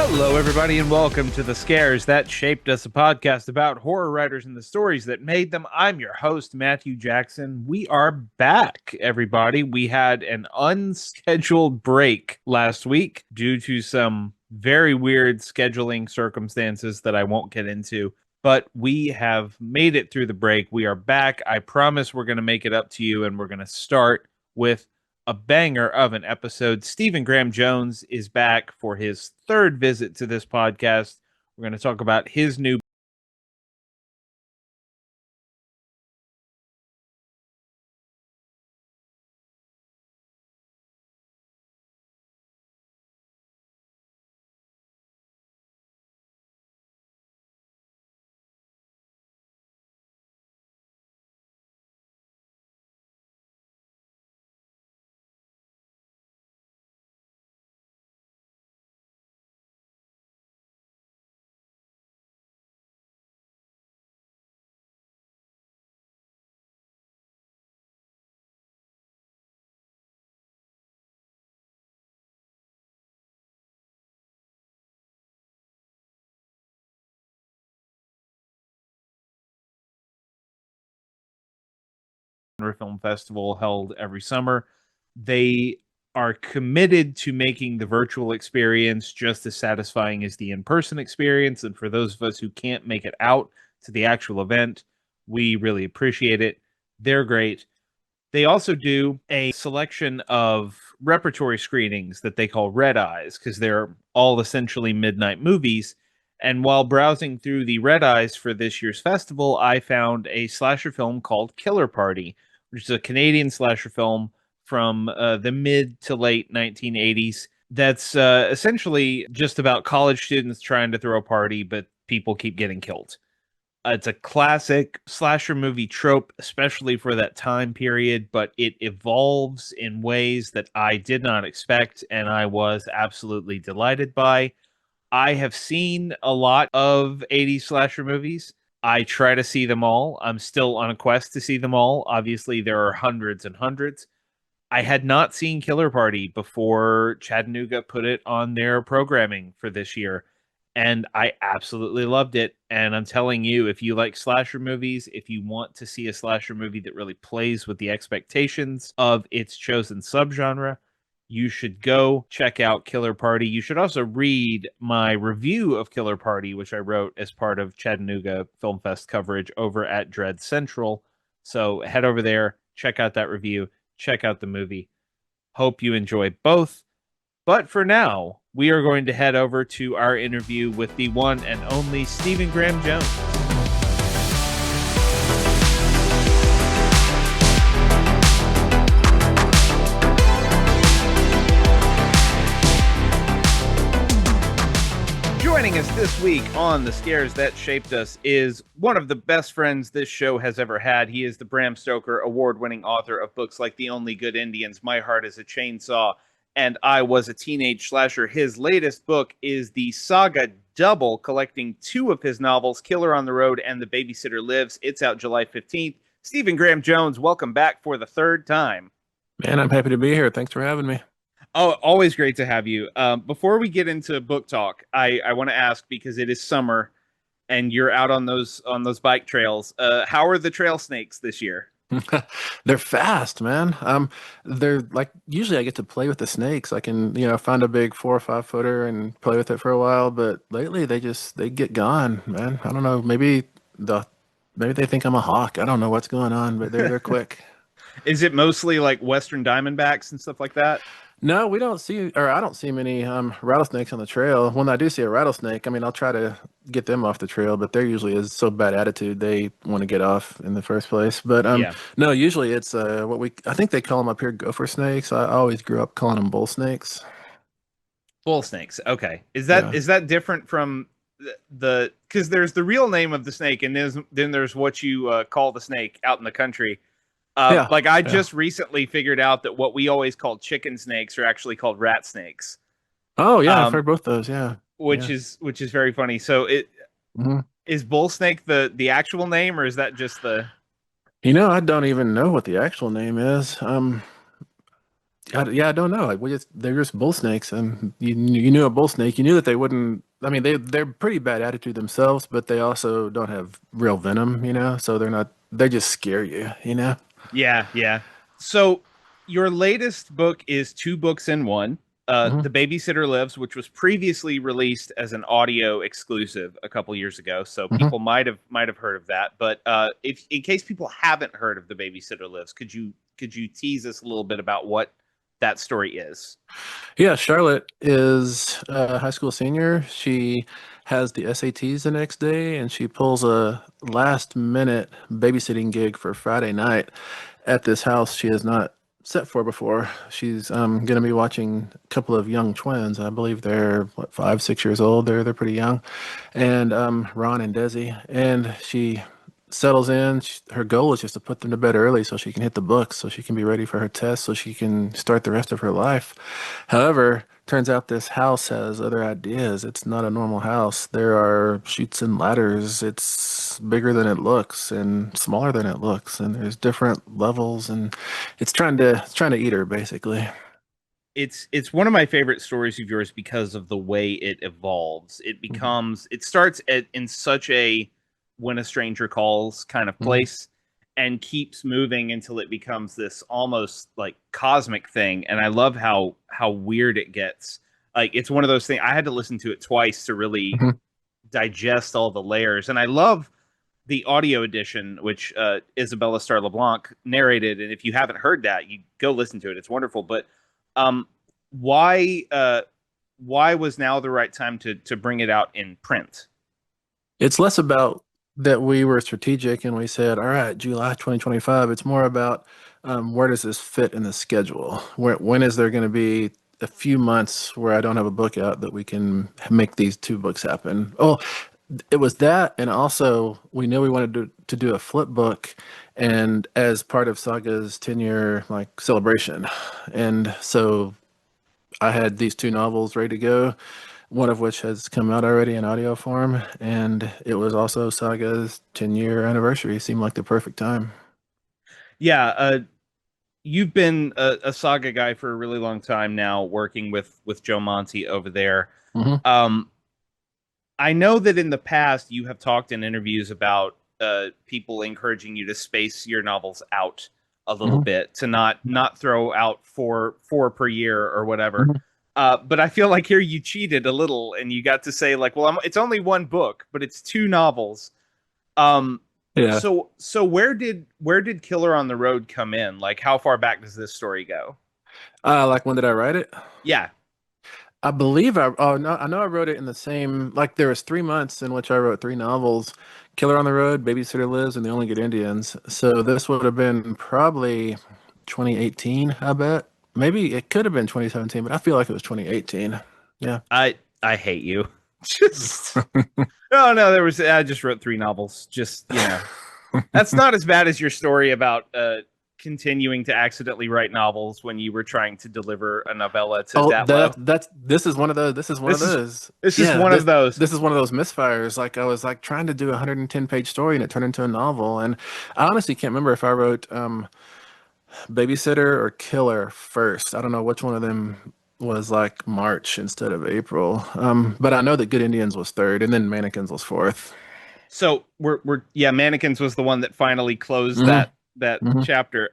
Hello, everybody, and welcome to The Scares That Shaped Us, a podcast about horror writers and the stories that made them. I'm your host, Matthew Jackson. We are back, everybody. We had an unscheduled break last week due to some very weird scheduling circumstances that I won't get into, but we have made it through the break. We are back. I promise we're going to make it up to you, and we're going to start with a banger of an episode. Stephen Graham Jones is back for his third visit to this podcast. We're going to talk about his new Film Festival held every summer. They are committed to making the virtual experience just as satisfying as the in-person experience. And for those of us who can't make it out to the actual event, we really appreciate it. They're great. They also do a selection of repertory screenings that they call Red Eyes because they're all essentially midnight movies. And while browsing through the Red Eyes for this year's festival, I found a slasher film called Killer Party, which is a Canadian slasher film from the mid to late 1980s. That's essentially just about college students trying to throw a party, but people keep getting killed. It's a classic slasher movie trope, especially for that time period, but it evolves in ways that I did not expect, and I was absolutely delighted by. I have seen a lot of 80s slasher movies. I try to see them all. I'm still on a quest to see them all. Obviously, there are hundreds and hundreds. I had not seen Killer Party before Chattanooga put it on their programming for this year, and I absolutely loved it. And I'm telling you, if you like slasher movies, if you want to see a slasher movie that really plays with the expectations of its chosen subgenre, you should go check out Killer Party. You should also read my review of Killer Party, which I wrote as part of Chattanooga Film Fest coverage over at Dread Central. So head over there, check out that review, check out the movie. Hope you enjoy both. But for now, we are going to head over to our interview with the one and only Stephen Graham Jones. Joining us this week on The Scares That Shaped Us is one of the best friends this show has ever had. He is the Bram Stoker award-winning author of books like The Only Good Indians, My Heart is a Chainsaw, and I Was a Teenage Slasher. His latest book is the Saga Double, collecting two of his novels, Killer on the Road and The Babysitter Lives. It's out July 15th. Stephen Graham Jones, welcome back for the third time. Man, I'm happy to be here. Thanks for having me. Oh, always great to have you. Before we get into book talk, I want to ask, because it is summer and you're out on those bike trails. How are the trail snakes this year? They're fast, man. They're like usually I get to play with the snakes. I can, find a big 4 or 5 footer and play with it for a while, but lately they get gone, man. I don't know, maybe they think I'm a hawk. I don't know what's going on, but they're quick. Is it mostly like Western Diamondbacks and stuff like that? No, we don't see, or I don't see many rattlesnakes on the trail. When I do see a rattlesnake, I mean, I'll try to get them off the trail, but they're usually is so bad attitude they want to get off in the first place. But Yeah, no, usually it's I think they call them up here gopher snakes. I always grew up calling them bull snakes. bull snakes. Okay, is that Yeah. is that different from the because there's the real name of the snake, and then there's what you call the snake out in the country. Yeah. Like I Yeah. just recently figured out that what we always called chicken snakes are actually called rat snakes. Oh, yeah, I've Um, heard both those. Yeah. which Yeah. is very funny. So it hmm is bull snake the actual name, or is that just the I don't even know what the actual name is. Yeah, I don't know. Like, they're just bull snakes, and you knew a bull snake. You knew that they wouldn't. I mean, they're pretty bad attitude themselves, but they also don't have real venom, So they're not. They just scare you. Yeah, yeah. So your latest book is two books in one. Hmm. The Babysitter Lives, which was previously released as an audio exclusive a couple years ago, so Hmm. people might have heard of that. But if in case people haven't heard of The Babysitter Lives, could you tease us a little bit about what that story is? Yeah, Charlotte is a high school senior. She has the SATs the next day, and she pulls a last minute babysitting gig for Friday night at this house she has not set for before. She's going to be watching a couple of young twins. I believe they're what, 5, 6 years old. They're pretty young, and Ron and Desi. And she settles in. Her goal is just to put them to bed early so she can hit the books, so she can be ready for her test, so she can start the rest of her life. However, turns out this house has other ideas. It's not a normal house. There are chutes and ladders. It's bigger than it looks and smaller than it looks, and there's different levels, and it's trying to eat her basically. It's one of my favorite stories of yours because of the way it evolves. Hmm. It starts in such a when a stranger calls kind of Hmm. place and keeps moving until it becomes this almost like cosmic thing. And I love how weird it gets. Like it's one of those things I had to listen to it twice to really Hmm. digest all the layers. And I love the audio edition, which Isabella Star LeBlanc narrated. And if you haven't heard that, you go listen to it. It's wonderful. But um, why why was now the right time to bring it out in print? It's less about that we were strategic and we said, all right, July 2025. It's more about where does this fit in the schedule? When is there going to be a few months where I don't have a book out that we can make these two books happen? Oh, it was that, and also we knew we wanted to do a flip book, and as part of Saga's 10-year like celebration, and so I had these two novels ready to go, one of which has come out already in audio form, and it was also Saga's 10-year anniversary. It seemed like the perfect time. Yeah, you've been a Saga guy for a really long time now, working with Joe Monty over there. Hmm. Um, I know that in the past you have talked in interviews about people encouraging you to space your novels out a little Hmm. bit to not throw out four per year or whatever. Hmm. But I feel like here you cheated a little and you got to say like, well, it's only one book, but it's two novels. Um, Yeah. so where did Killer on the Road come in? Like, how far back does this story go? Like when did I write it? Yeah, I believe oh no, I know I wrote it in the same, like there was 3 months in which I wrote three novels, Killer on the Road, Babysitter Lives, and The Only Good Indians. So this would have been probably 2018, I bet. Maybe it could have been 2017, but I feel like it was 2018. Yeah. I hate you. Just oh no, I just wrote three novels. Just that's not as bad as your story about continuing to accidentally write novels when you were trying to deliver a novella to Oh, Datlow. this is one of those. This is one of This is those. this is Yeah, one of those. this is one of those misfires. Like I was like trying to do a 110-page story and it turned into a novel. And I honestly can't remember if I wrote Babysitter or Killer first. I don't know which one of them was like March instead of April. But I know that Good Indians was third, and then Mannequins was fourth. So we're yeah, Mannequins was the one that finally closed Hmm. that Hmm. chapter.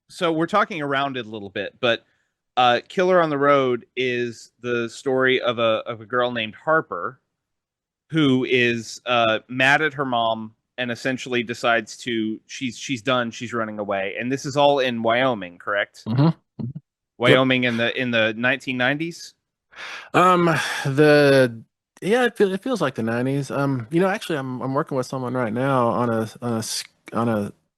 So we're talking around it a little bit, but Killer on the Road is the story of a girl named Harper who is mad at her mom and essentially decides to she's done, she's running away. And this is all in Wyoming, correct? Hmm. Yep. Wyoming in the 1990s. Um, the yeah, it feels like the 90s. Actually, I'm working with someone right now on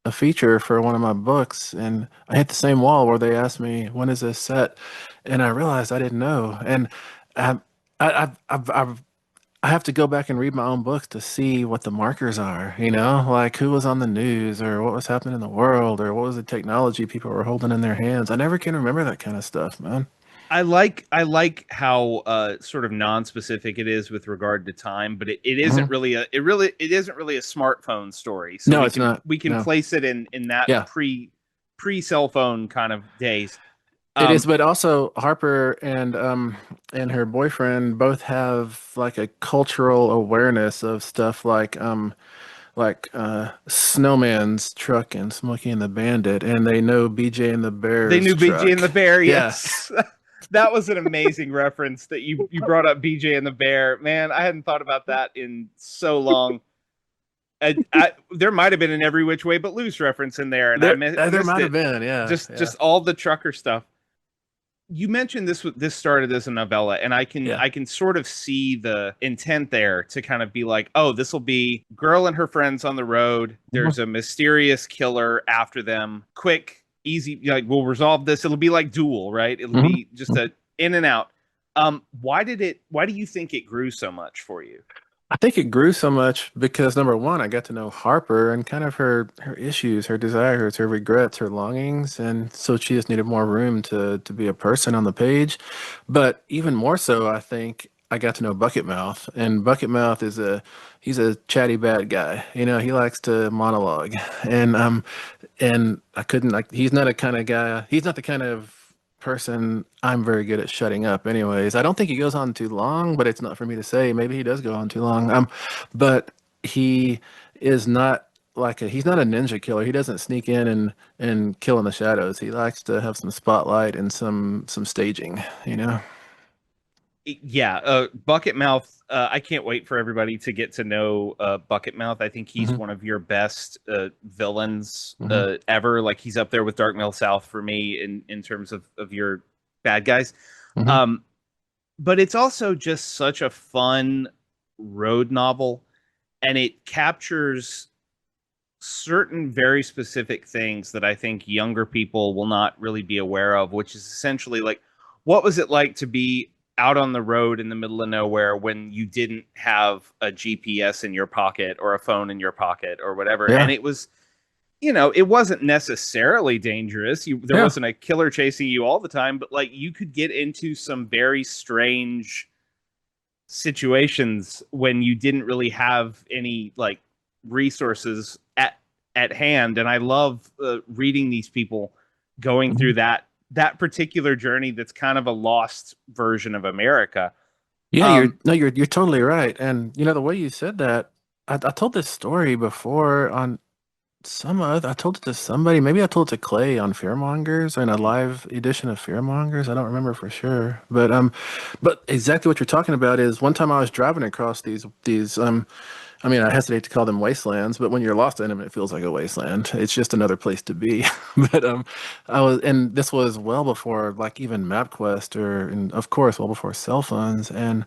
a feature for one of my books, and I hit the same wall where they asked me when is this set, and I realized I didn't know, and I I've I have to go back and read my own books to see what the markers are, like who was on the news or what was happening in the world or what was the technology people were holding in their hands. I never can remember that kind of stuff, man. I like how sort of non-specific it is with regard to time, but it isn't Hmm. really it isn't really a smartphone story. So No, we it's can not. we can No. place it in that Yeah. pre cell phone kind of days. It is, Um, but also Harper and her boyfriend both have like a cultural awareness of stuff like Snowman's truck and Smokey and the Bandit, and they know BJ and the they Bear's knew BJ and truck. the Bear. Yeah. Yes, that was an amazing reference that you brought up BJ and the Bear. Man, I hadn't thought about that in so long. There might have been an Every Which Way But Loose reference in there, and I There missed might have it. been, yeah, Just yeah, all the trucker stuff. You mentioned this started as a novella, and yeah. I can sort of see the intent there to kind of be like, oh, this will be girl and her friends on the road. Mhm, There's a mysterious killer after them. Quick, easy, like we'll resolve this. It'll be like Duel, right? It'll mhm. be just a in and out. Why do you think it grew so much for you? I think it grew so much because number one, I got to know Harper and kind of her issues, her desires, her regrets, her longings, and so she just needed more room to be a person on the page. But even more so, I think I got to know Bucket Mouth, and Bucket Mouth is a he's a chatty bad guy. You know, he likes to monologue, and I couldn't like he's not a kind of guy. He's not the kind of person I'm very good at shutting up anyways. I don't think he goes on too long, but it's not for me to say. Maybe he does go on too long. But he is not he's not a ninja killer. He doesn't sneak in and kill in the shadows. He likes to have some spotlight and some staging, you know? Yeah, Bucket Mouth. I can't wait for everybody to get to know Bucket Mouth. I think he's Hmm. one of your best villains Hmm. ever. Like he's up there with Dark Mill South for me in terms of your bad guys. Hmm. Um, but it's also just such a fun road novel, and it captures certain very specific things that I think younger people will not really be aware of, which is essentially like, what was it like to be out on the road in the middle of nowhere when you didn't have a GPS in your pocket or a phone in your pocket or whatever? And Yeah. it was, you know, it wasn't necessarily dangerous. There Yeah. wasn't a killer chasing you all the time, but like you could get into some very strange situations when you didn't really have any like resources at hand. And I love reading these people going through Mhm. that particular journey that's kind of a lost version of America. Yeah, um you're totally right. And you know the way you said that, I told this story before on I told it to somebody. Maybe I told it to Clay on Fearmongers or in a live edition of Fearmongers. I don't remember for sure. But exactly what you're talking about is one time I was driving across these I mean, I hesitate to call them wastelands, but when you're lost in them, it feels like a wasteland. It's just another place to be. But and this was well before like even MapQuest and of course, well before cell phones. And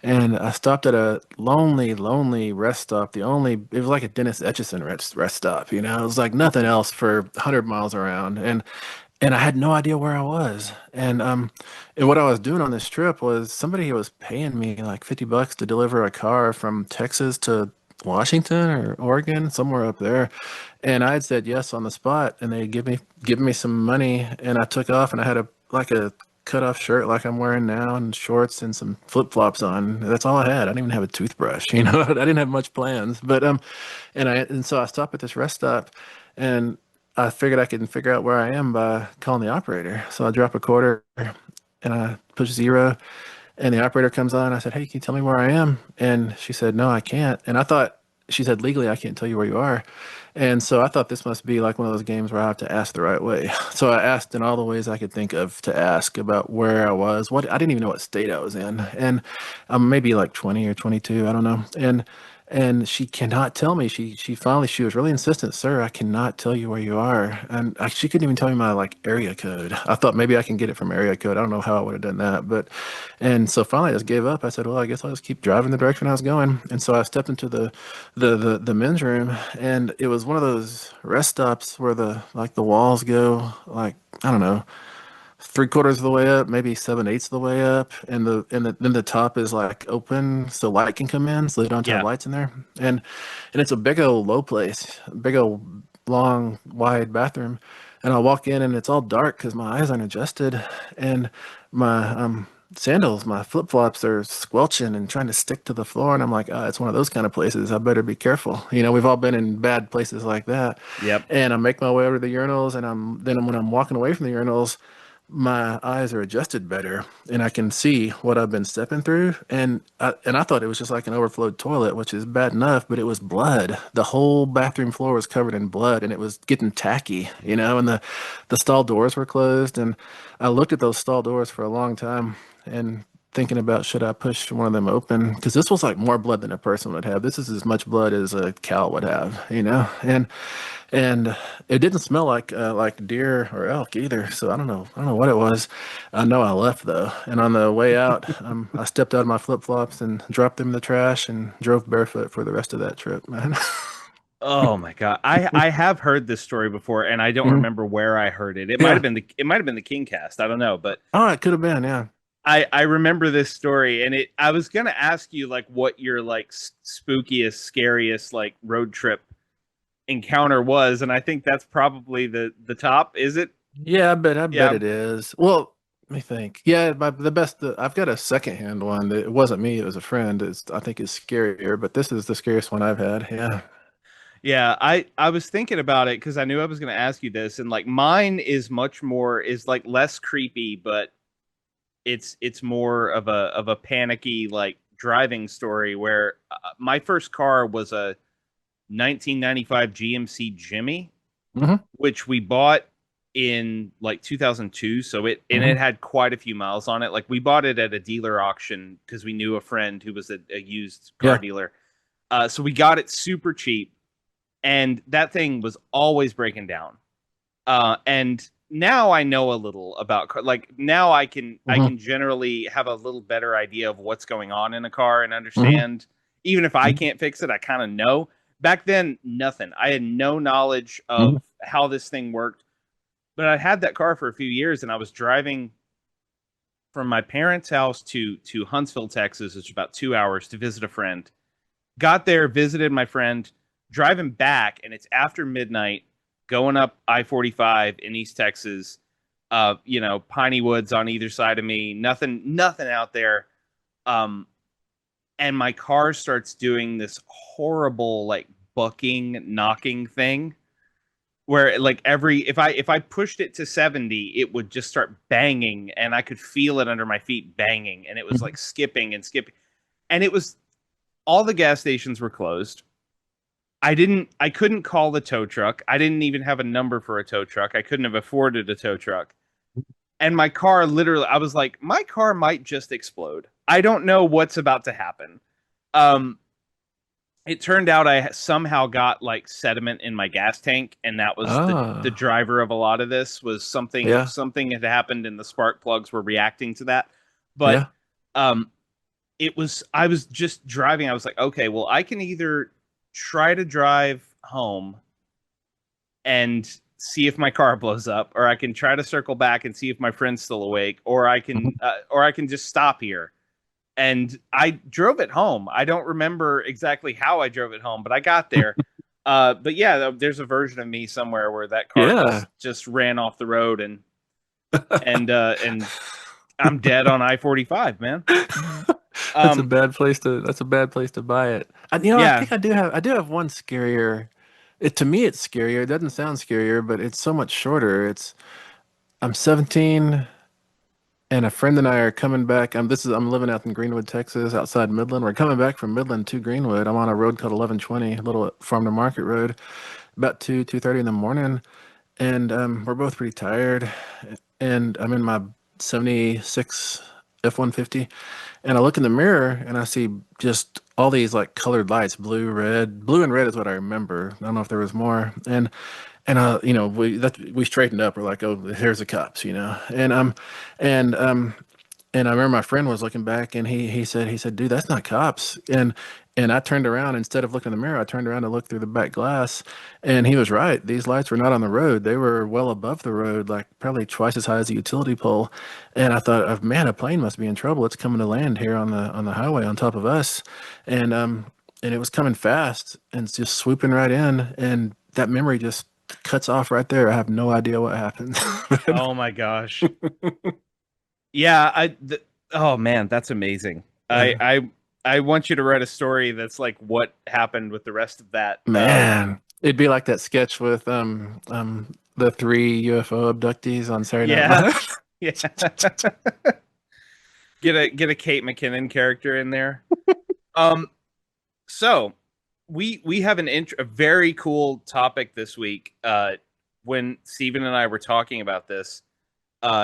I stopped at a lonely rest stop. It was like a Dennis Etchison rest stop. You know, it was like nothing else for 100 miles around. And I had no idea where I was. And what I was doing on this trip was somebody was paying me like $50 to deliver a car from Texas to Washington or Oregon, somewhere up there. And I had said yes on the spot, and they give me some money, and I took off, and I had a cut off shirt like I'm wearing now, and shorts and some flip flops on. That's all I had. I didn't even have a toothbrush, you know. I didn't have much plans, and so I stop at this rest stop, and I figured I could figure out where I am by calling the operator. So I drop a quarter and I push zero, and the operator comes on. I said, "Hey, can you tell me where I am?" And she said, "No, I can't." And I thought she said, "Legally, I can't tell you where you are." And so I thought this must be like one of those games where I have to ask the right way. So I asked in all the ways I could think of to ask about where I was. What I didn't even know what state I was in, and maybe like 20 or 22, I don't know. And she cannot tell me. She was really insistent, "Sir, I cannot tell you where you are." And she couldn't even tell me my like area code. I thought maybe I can get it from area code. I don't know how I would have done that, but and so finally I just gave up. I said, "Well, I guess I'll just keep driving the direction I was going." And so I stepped into the men's room, and it was one of those rest stops where the walls go like, I don't know, three-quarters of the way up, maybe seven-eighths of the way up, and then the top is like open so light can come in, so they don't have yeah, lights in there. And it's a big old low place, big old long wide bathroom. And I walk in and it's all dark because my eyes aren't adjusted, and my sandals, my flip-flops are squelching and trying to stick to the floor. And I'm like, it's one of those kind of places. I better be careful. You know, we've all been in bad places like that. yep. And I make my way over to the urinals, and when I'm walking away from the urinals, my eyes are adjusted better and I can see what I've been stepping through. And I thought it was just like an overflowed toilet, which is bad enough, but it was blood. The whole bathroom floor was covered in blood and it was getting tacky, and the stall doors were closed. And I looked at those stall doors for a long time and thinking about should I push one of them open? Because this was like more blood than a person would have. This is as much blood as a cow would have. And it didn't smell like deer or elk either. So I don't know what it was. I know I left though. And on the way out, I stepped out of my flip-flops and dropped them in the trash and drove barefoot for the rest of that trip, man. Oh my God. I have heard this story before and I don't Mhm. remember where I heard it. Yeah. It might have been the King cast. I don't know, but Oh, it could have been. Yeah. I remember this story and I was gonna ask you like what your like spookiest, scariest like road trip encounter was, and I think that's probably the top, is it? Yeah, I bet Yeah. it is. Well, let me think. Yeah, the best. I've got a secondhand one. It wasn't me. It was a friend. I think it's scarier, but this is the scariest one I've had. Yeah. Yeah, I was thinking about it because I knew I was going to ask you this, and like mine is much more is like less creepy, but it's more of a panicky like driving story where my first car was a 1995 GMC Jimmy, Hmm. which we bought in like 2002, so it Hmm. had quite a few miles on it. Like we bought it at a dealer auction because we knew a friend who was a used car Yeah. dealer. So we got it super cheap and that thing was always breaking down. And now I know a little about like now I Hmm. can generally have a little better idea of what's going on in a car and Hmm. understand. Even if I can't fix it, I kind of know. Back then, nothing. I had no knowledge Hmm. of how this thing worked. But I had that car for a few years, and I was driving from my parents' house to Huntsville, Texas, which is about 2 hours to visit a friend. Got there, visited my friend, driving back, and it's after midnight, going up I-45 in East Texas. Piney woods on either side of me, nothing out there. Um, and my car starts doing this horrible like bucking, knocking thing where like every if I pushed it to 70 it would just start banging and I could feel it under my feet banging and it was like skipping and skipping and it was all the gas stations were closed. I couldn't call the tow truck. I didn't even have a number for a tow truck. I couldn't have afforded a tow truck. And my car literally I was like my car might just explode. I don't know what's about to happen. um it turned out I somehow got like sediment in my gas tank, and that was the Ah. driver of a lot of this. Was Yeah. something had happened, and the spark plugs were reacting to that. But Yeah. um, it was I was just driving. I was like, okay, well, I can either try to drive home and see if my car blows up, or I can try to circle back and see if my friend's still awake, or I can just stop here and I drove it home. I don't remember exactly how I drove it home, but I got there. But yeah, there's a version of me somewhere where that car Yeah. just ran off the road and I'm dead on I-45, man. Um, That's a bad place to buy it. I yeah, think I do have one scarier. To me it's scarier. It doesn't sound scarier, but it's so much shorter. I'm 17 and a friend and I are coming back. I'm living out in Greenwood, Texas, outside Midland. We're coming back from Midland to Greenwood. I'm on a road called 1120, a little farm to market road, about 2:30 in the morning, and we're both pretty tired. And I'm in my 76 F-150, and I look in the mirror and I see just all these like colored lights, blue, red. Blue and red is what I remember. I don't know if there was more. And we straightened up. We're like, oh, here's the cops, and and I remember my friend was looking back and he said, dude, that's not cops. And I turned around, instead of looking in the mirror, I turned around to look through the back glass, and he was right. These lights were not on the road. They were well above the road, like probably twice as high as a utility pole. And I thought, oh, man, a plane must be in trouble. It's coming to land here on the highway on top of us. And it was coming fast and it's just swooping right in. And that memory just cuts off right there. I have no idea what happened. oh my gosh. Yeah, oh man, that's amazing. Uh, I want you to write a story that's like what happened with the rest of that. Man, it'd be like that sketch with the three UFO abductees on Saturday Night Yeah. Live. Yeah. Get a Kate McKinnon character in there. Um, so we have a very cool topic this week. When Steven and I were talking about this,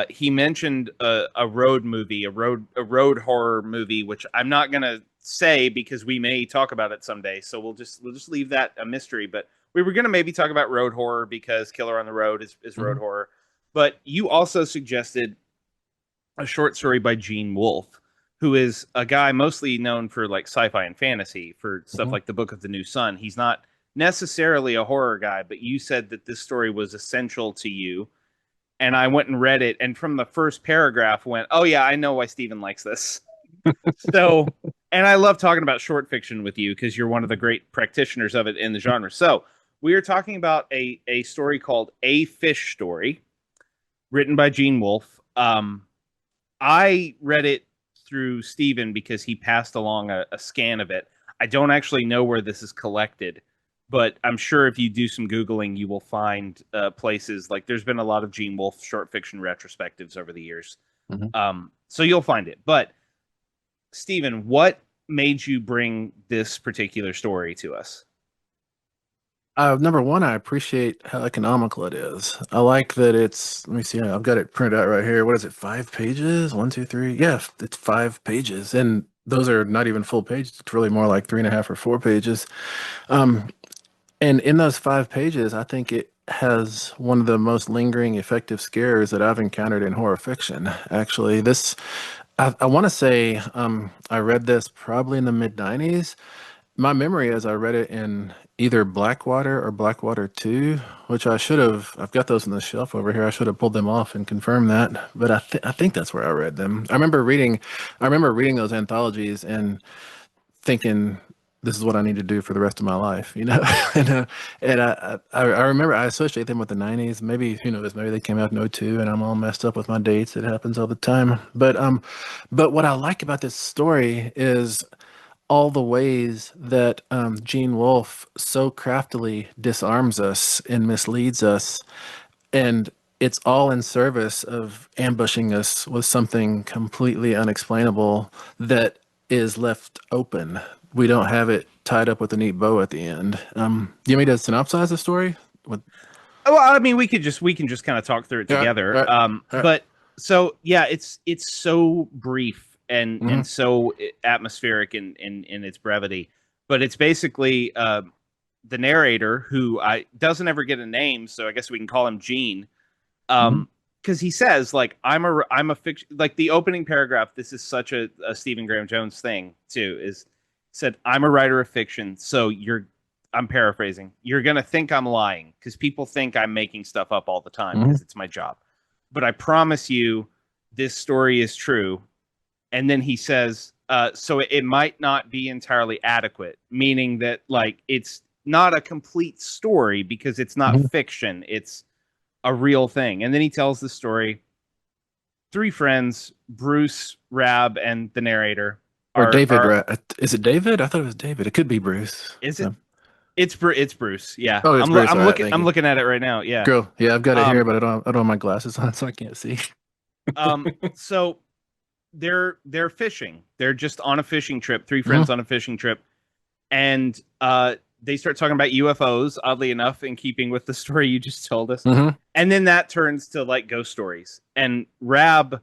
he mentioned a road movie, a road horror movie, which I'm not gonna say because we may talk about it someday. So we'll just leave that a mystery. But we were gonna maybe talk about road horror because Killer on the Road is road Mhm. horror. But you also suggested a short story by Gene Wolfe, who is a guy mostly known for like sci-fi and fantasy, for stuff Mhm. like the Book of the New Sun. He's not necessarily a horror guy, but you said that this story was essential to you, and I went and read it, and from the first paragraph went, "Oh yeah, I know why Steven likes this." So, and I love talking about short fiction with you because you're one of the great practitioners of it in the genre. So, we are talking about a story called A Fish Story, written by Gene Wolfe. I read it through Steven because he passed along a scan of it. I don't actually know where this is collected, but I'm sure if you do some Googling, you will find places like there's been a lot of Gene Wolfe short fiction retrospectives over the years. Mhm. So you'll find it. But Steven, what made you bring this particular story to us? Number one, I appreciate how economical it is. I like that it's, let me see, I've got it printed out right here. What is it, 5 pages? One, two, three. Yeah, it's 5 pages. And those are not even full pages. It's really more like 3.5 or 4 pages. Um, and in those 5 pages, I think it has one of the most lingering, effective scares that I've encountered in horror fiction. Actually, I want to say, I read this probably in the mid 90s. My memory is I read it in either Blackwater or Blackwater 2, which I've got those on the shelf over here. I should have pulled them off and confirmed that, but I think that's where I read them. I remember reading those anthologies and thinking, this is what I need to do for the rest of my life, you know? And I remember I associate them with the 90s. Maybe, who knows, maybe they came out in '02 and I'm all messed up with my dates. It happens all the time. But what I like about this story is all the ways that Gene Wolfe so craftily disarms us and misleads us, and it's all in service of ambushing us with something completely unexplainable that is left open. We don't have it tied up with a neat bow at the end. Do you want me to synopsize the story? With, Well, I mean, we can just kind of talk through it yeah, together. right, right. But so yeah, it's so brief and Mm-hmm, so atmospheric in its brevity. But it's basically the narrator, who I doesn't ever get a name, so I guess we can call him Gene. mm-hmm, Because he says like I'm a fiction, like the opening paragraph. This is such a Stephen Graham Jones thing too. Is said I'm a writer of fiction, so I'm paraphrasing. You're gonna think I'm lying because people think I'm making stuff up all the time mm-hmm, because it's my job. But I promise you, this story is true. And then he says, so it might not be entirely adequate, meaning that like it's not a complete story because it's not mm-hmm. fiction. It's a real thing. And then he tells the story. Three friends, Bruce, Rab, and the narrator Or are David, are right? Is it David? I thought it was David. It could be Bruce. is it it's Bruce. Yeah. Oh, it's I'm Bruce. I'm All right, looking thank I'm you. looking at it right now. Yeah. Cool. Yeah, I've got it here, Um but I don't have my glasses on, so I can't see. so they're fishing. They're just on a fishing trip, three Hmm. friends on a fishing trip, and they start talking about UFOs, oddly enough, in keeping with the story you just told us. Hmm. And then that turns to like ghost stories. And Rab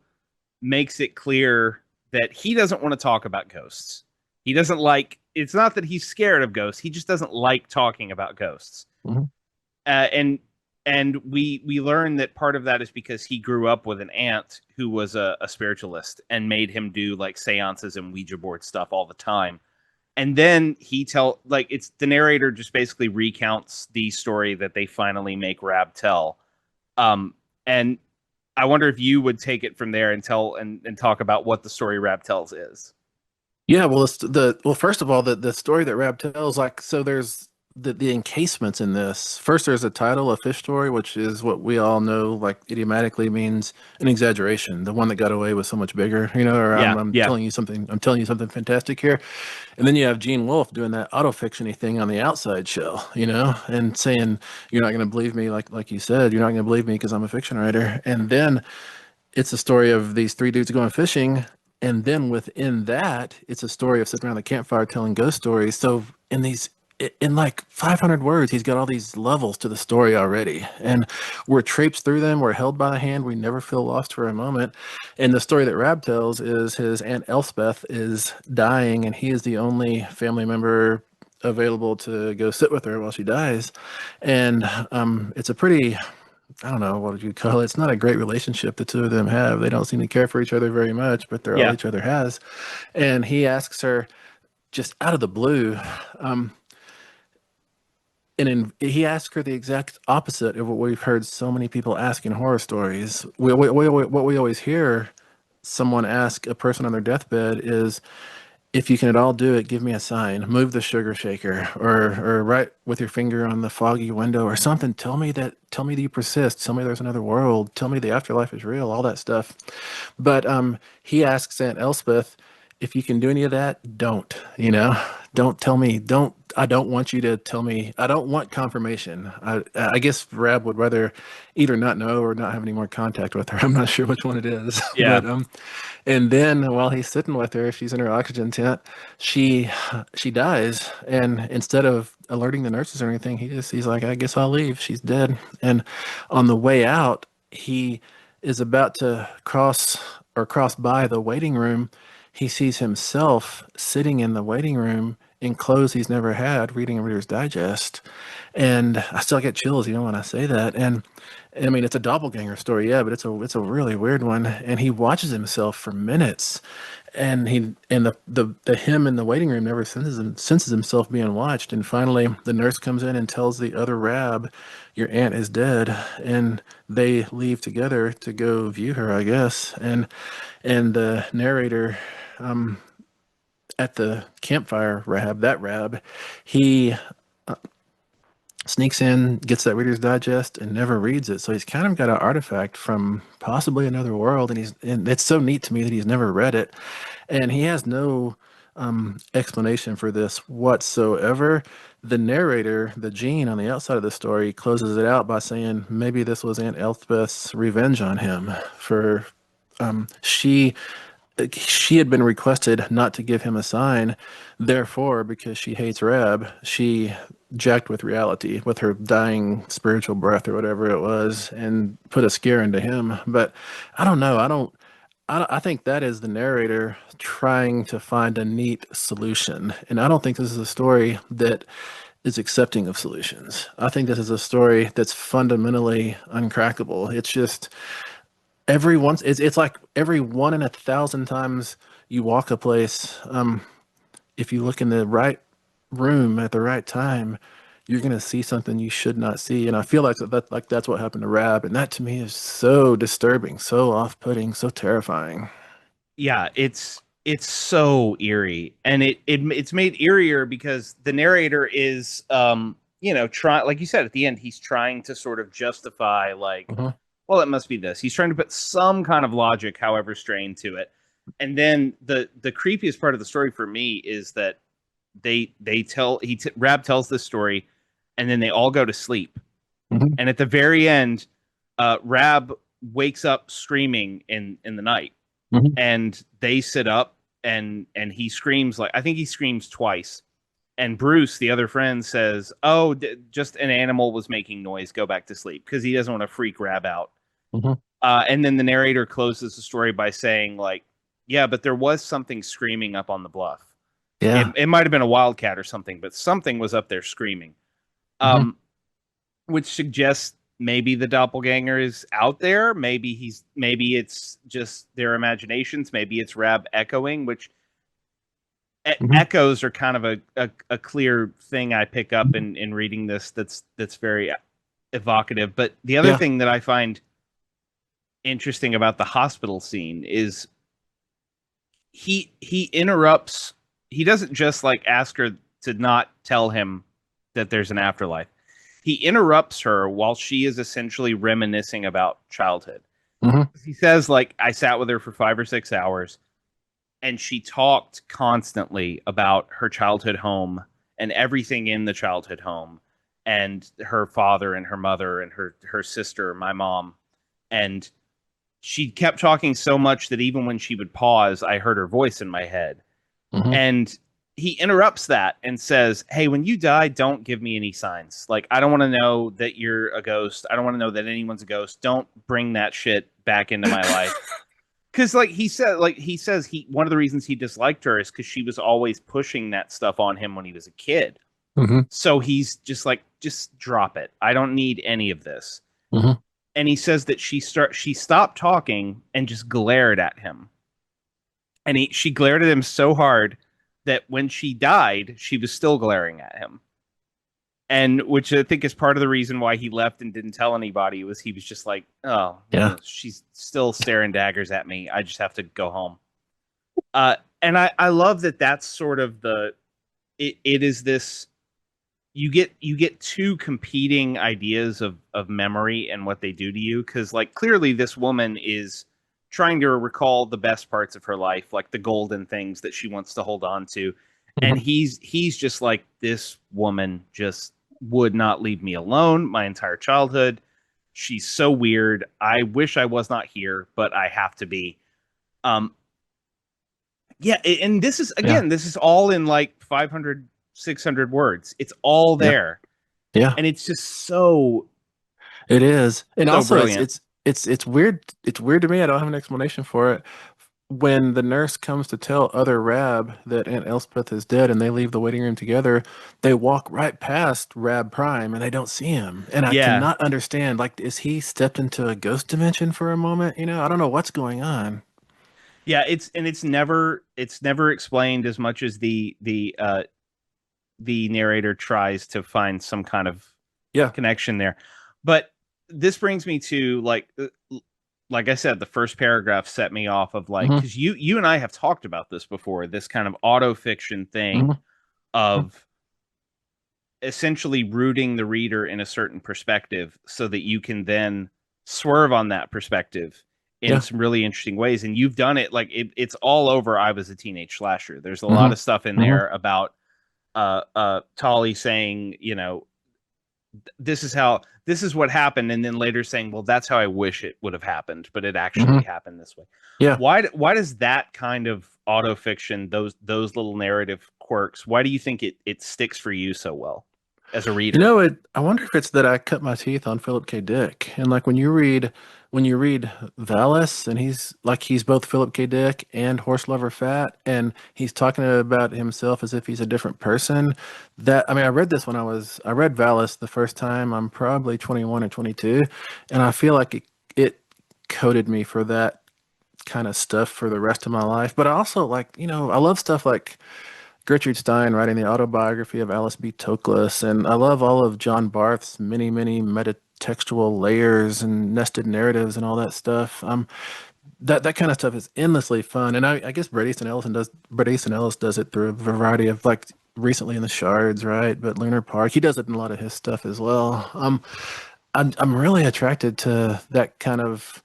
makes it clear that he doesn't want to talk about ghosts. He doesn't like it's not that he's scared of ghosts, he just doesn't like talking about ghosts. Hmm. And we learn that part of that is because he grew up with an aunt who was a spiritualist and made him do like seances and Ouija board stuff all the time. And then it's the narrator just basically recounts the story that they finally make Rab tell. And I wonder if you would take it from there and tell and talk about what the story Rab tells is. Yeah, well, first of all, the story that Rab tells, like, so there's the encasements in this. First, there's a title, a fish story, which is what we all know, like, idiomatically means an exaggeration. The one that got away was so much bigger, or Yeah, yeah. I'm telling you something fantastic here. And then you have Gene Wolfe doing that autofiction-y thing on the outside shell, and saying, you're not going to believe me, like you said, you're not going to believe me because I'm a fiction writer. And then it's a story of these three dudes going fishing, and then within that, it's a story of sitting around the campfire telling ghost stories. So in these, in like 500 words, he's got all these levels to the story already, and we're traipsed through them. We're held by the hand. We never feel lost for a moment. And the story that Rab tells is his Aunt Elspeth is dying, and he is the only family member available to go sit with her while she dies. And it's a pretty, I don't know, what would you call it? It's not a great relationship the two of them have. They don't seem to care for each other very much, but they're all Yeah. each other has. And he asks her just out of the blue, um, he asks her the exact opposite of what we've heard so many people ask in horror stories. What we always hear someone ask a person on their deathbed is, if you can at all do it, give me a sign. Move the sugar shaker, or write with your finger on the foggy window, or something. Tell me that you persist. Tell me there's another world. Tell me the afterlife is real. All that stuff. But he asks Aunt Elspeth, if you can do any of that, don't. Don't tell me. Don't. I don't want you to tell me. I don't want confirmation. I guess Rab would rather either not know or not have any more contact with her. I'm not sure which one it is. Yeah. But and then while he's sitting with her, she's in her oxygen tent. She she dies, and instead of alerting the nurses or anything, he's like, I guess I'll leave. She's dead. And on the way out, he is about to cross by the waiting room. He sees himself sitting in the waiting room in clothes he's never had, reading a Reader's Digest. And I still get chills, when I say that. And I mean, it's a doppelganger story, yeah, but it's a really weird one. And he watches himself for minutes, and the him in the waiting room never senses himself being watched. And finally, the nurse comes in and tells the other Rab, "Your aunt is dead," and they leave together to go view her, I guess. And the narrator, um, at the campfire, Rab, he sneaks in, gets that Reader's Digest, and never reads it. So he's kind of got an artifact from possibly another world, and it's so neat to me that he's never read it, and he has no explanation for this whatsoever. The narrator, the Gene on the outside of the story, closes it out by saying maybe this was Aunt Elspeth's revenge on him for she had been requested not to give him a sign. Therefore, because she hates Rab, she jacked with reality with her dying spiritual breath or whatever it was and put a scare into him. But I don't know. I think that is the narrator trying to find a neat solution. And I don't think this is a story that is accepting of solutions. I think this is a story that's fundamentally uncrackable. It's just it's like every one in 1,000 times you walk a place, if you look in the right room at the right time, you're gonna see something you should not see. And I feel like that's what happened to Rab, and that to me is so disturbing, so off-putting, so terrifying. Yeah, it's so eerie, and it's made eerier because the narrator is try like you said at the end, he's trying to sort of justify, like, Uh-huh. well, it must be this. He's trying to put some kind of logic, however strained, to it. And then the creepiest part of the story for me is that they tell Rab tells this story, and then they all go to sleep. Hmm. And at the very end, Rab wakes up screaming in the night, Hmm. and they sit up, and he screams, like, I think he screams twice. And Bruce, the other friend, says, "Oh, just an animal was making noise. Go back to sleep," because he doesn't want to freak Rab out. Hmm. And then the narrator closes the story by saying, like, "Yeah, but there was something screaming up on the bluff. It Yeah. it might have been a wildcat or something, but something was up there screaming." Hmm. Um, which suggests maybe the doppelganger is out there. Maybe it's just their imaginations. Maybe it's Rab echoing, which Hmm. echoes are kind of a clear thing I pick up in reading this. That's very evocative. But the other Yeah. thing that I find interesting about the hospital scene is he interrupts. He doesn't just like ask her to not tell him that there's an afterlife. He interrupts her while she is essentially reminiscing about childhood. Hmm. He says, like, I sat with her for 5 or 6 hours, and she talked constantly about her childhood home and everything in the childhood home, and her father and her mother and her sister, my mom. And she kept talking so much that even when she would pause, I heard her voice in my head. Hmm. And he interrupts that and says, "Hey, when you die, don't give me any signs. Like, I don't want to know that you're a ghost. I don't want to know that anyone's a ghost. Don't bring that shit back into my life." Because, he says he one of the reasons he disliked her is because she was always pushing that stuff on him when he was a kid. Hmm. So he's just like, just drop it. I don't need any of this. Hmm. And he says that she stopped talking and just glared at him. And she glared at him so hard that when she died, she was still glaring at him. And which I think is part of the reason why he left and didn't tell anybody was he was just like, oh, Yeah. she's still staring daggers at me. I just have to go home. And I love that that's sort of it is this you get two competing ideas of memory and what they do to you, because like clearly this woman is trying to recall the best parts of her life, like the golden things that she wants to hold on to, and Hmm. he's just like, this woman just would not leave me alone my entire childhood. She's so weird. I wish I was not here, but I have to be. um yeah, and this is, Yeah. again, this is all in like 500, 600 words. It's all Yeah. there, Yeah. and it's just so It is. And so also brilliant. it's weird. It's weird to me. I don't have an explanation for it. When the nurse comes to tell other Rab that Aunt Elspeth is dead and they leave the waiting room together, they walk right past Rab Prime and they don't see him. And I Yeah, cannot understand, like, is he stepped into a ghost dimension for a moment? I don't know what's going on. yeah, it's never explained as much as the narrator tries to find some kind of Yeah. connection there. But this brings me to like I said, the first paragraph set me off of like, Hmm. because you and I have talked about this before, this kind of auto fiction thing Hmm. of essentially rooting the reader in a certain perspective so that you can then swerve on that perspective in Yeah. some really interesting ways. And you've done it like it's all over I Was a Teenage Slasher. There's a lot Hmm. of stuff in Hmm. there about Tolly saying, this is what happened, and then later saying, well, that's how I wish it would have happened, but it Hmm. actually happened this way. Yeah. Why does that kind of autofiction, those little narrative quirks, why do you think it sticks for you so well as a reader? I wonder if it's that I cut my teeth on Philip K. Dick. And like when you read Valis, and he's both Philip K. Dick and Horse Lover Fat, and he's talking about himself as if he's a different person. I read this when I read Valis the first time. I'm probably 21 or 22, and I feel like it coded me for that kind of stuff for the rest of my life. But I also I love stuff like Gertrude Stein writing the autobiography of Alice B. Toklas, and I love all of John Barth's many, many metatextual layers and nested narratives and all that stuff. That kind of stuff is endlessly fun, and I guess Bret Easton Ellis does it through a variety of, like, recently in the Shards, right? But Lunar Park, he does it in a lot of his stuff as well. I'm really attracted to that kind of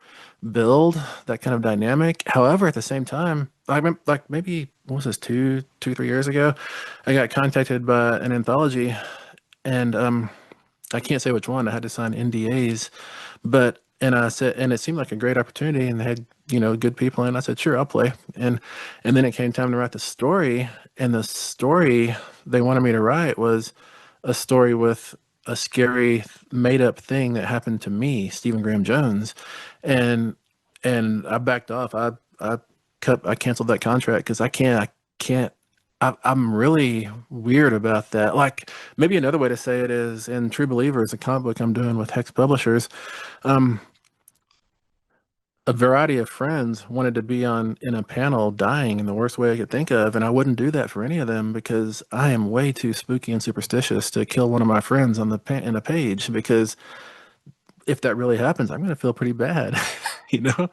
build, that kind of dynamic. However, at the same time, I remember, like, maybe what was this, 3 years ago, I got contacted by an anthology, and I can't say which one. I had to sign NDAs, but and I said, and it seemed like a great opportunity, and they had good people, and I said, sure, I'll play. And then it came time to write the story, and the story they wanted me to write was a story with a scary made up thing that happened to me, Stephen Graham Jones, and I backed off. I canceled that contract because I can't. I'm really weird about that. Like, maybe another way to say it is in True Believers, a comic book I'm doing with Hex Publishers. Um, a variety of friends wanted to be on in a panel dying in the worst way I could think of, and I wouldn't do that for any of them because I am way too spooky and superstitious to kill one of my friends on in a page, because if that really happens, I'm going to feel pretty bad, you know.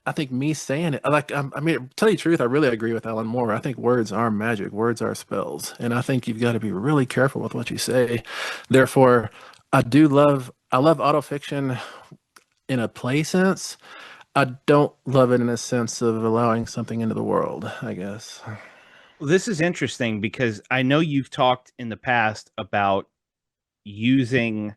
I think me saying it, like, I mean, to tell you the truth, I really agree with Alan Moore. I think words are magic, words are spells, and I think you've got to be really careful with what you say. Therefore, I love autofiction in a play sense. I don't love it in a sense of allowing something into the world, I guess. Well, this is interesting because I know you've talked in the past about using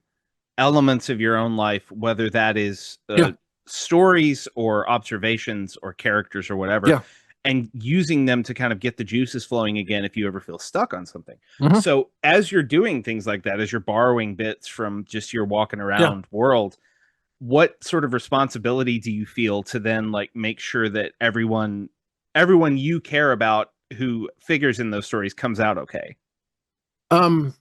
elements of your own life, whether that is Yeah, stories or observations or characters or whatever, yeah. and using them to kind of get the juices flowing again if you ever feel stuck on something. Hmm. So, as you're doing things like that, as you're borrowing bits from just your walking Yeah. around world, what sort of responsibility do you feel to then like make sure that everyone you care about who figures in those stories comes out okay? Um,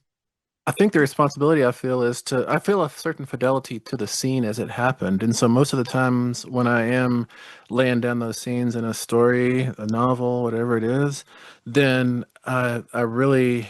I think the responsibility I feel is I feel a certain fidelity to the scene as it happened. And so most of the times when I am laying down those scenes in a story, a novel, whatever it is, then I really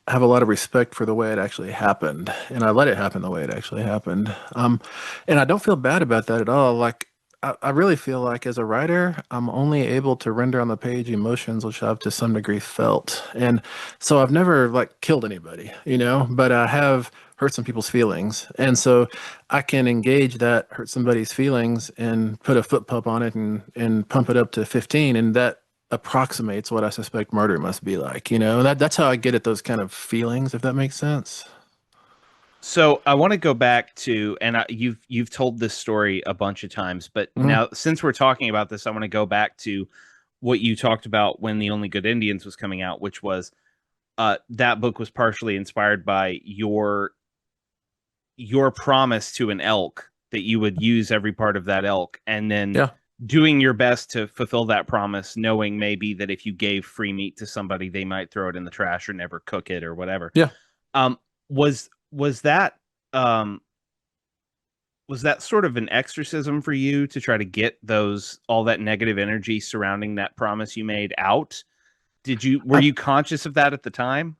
have a lot of respect for the way it actually happened. And I let it happen the way it actually happened. And I don't feel bad about that at all. Like, I really feel like as a writer, I'm only able to render on the page emotions which I've to some degree felt. And so I've never like killed anybody, but I have hurt some people's feelings. And so I can engage that hurt somebody's feelings and put a foot pump on it and pump it up to 15. And that approximates what I suspect murder must be like, that's how I get at those kind of feelings, if that makes sense. So I want to go back to, and you've told this story a bunch of times, but Hmm. now since we're talking about this, I want to go back to what you talked about when The Only Good Indians was coming out, which was that book was partially inspired by your promise to an elk that you would use every part of that elk, and then Yeah. doing your best to fulfill that promise, knowing maybe that if you gave free meat to somebody, they might throw it in the trash or never cook it or whatever. Yeah. Was that um was that sort of an exorcism for you to try to get those all that negative energy surrounding that promise you made out? Were I, you conscious of that at the time?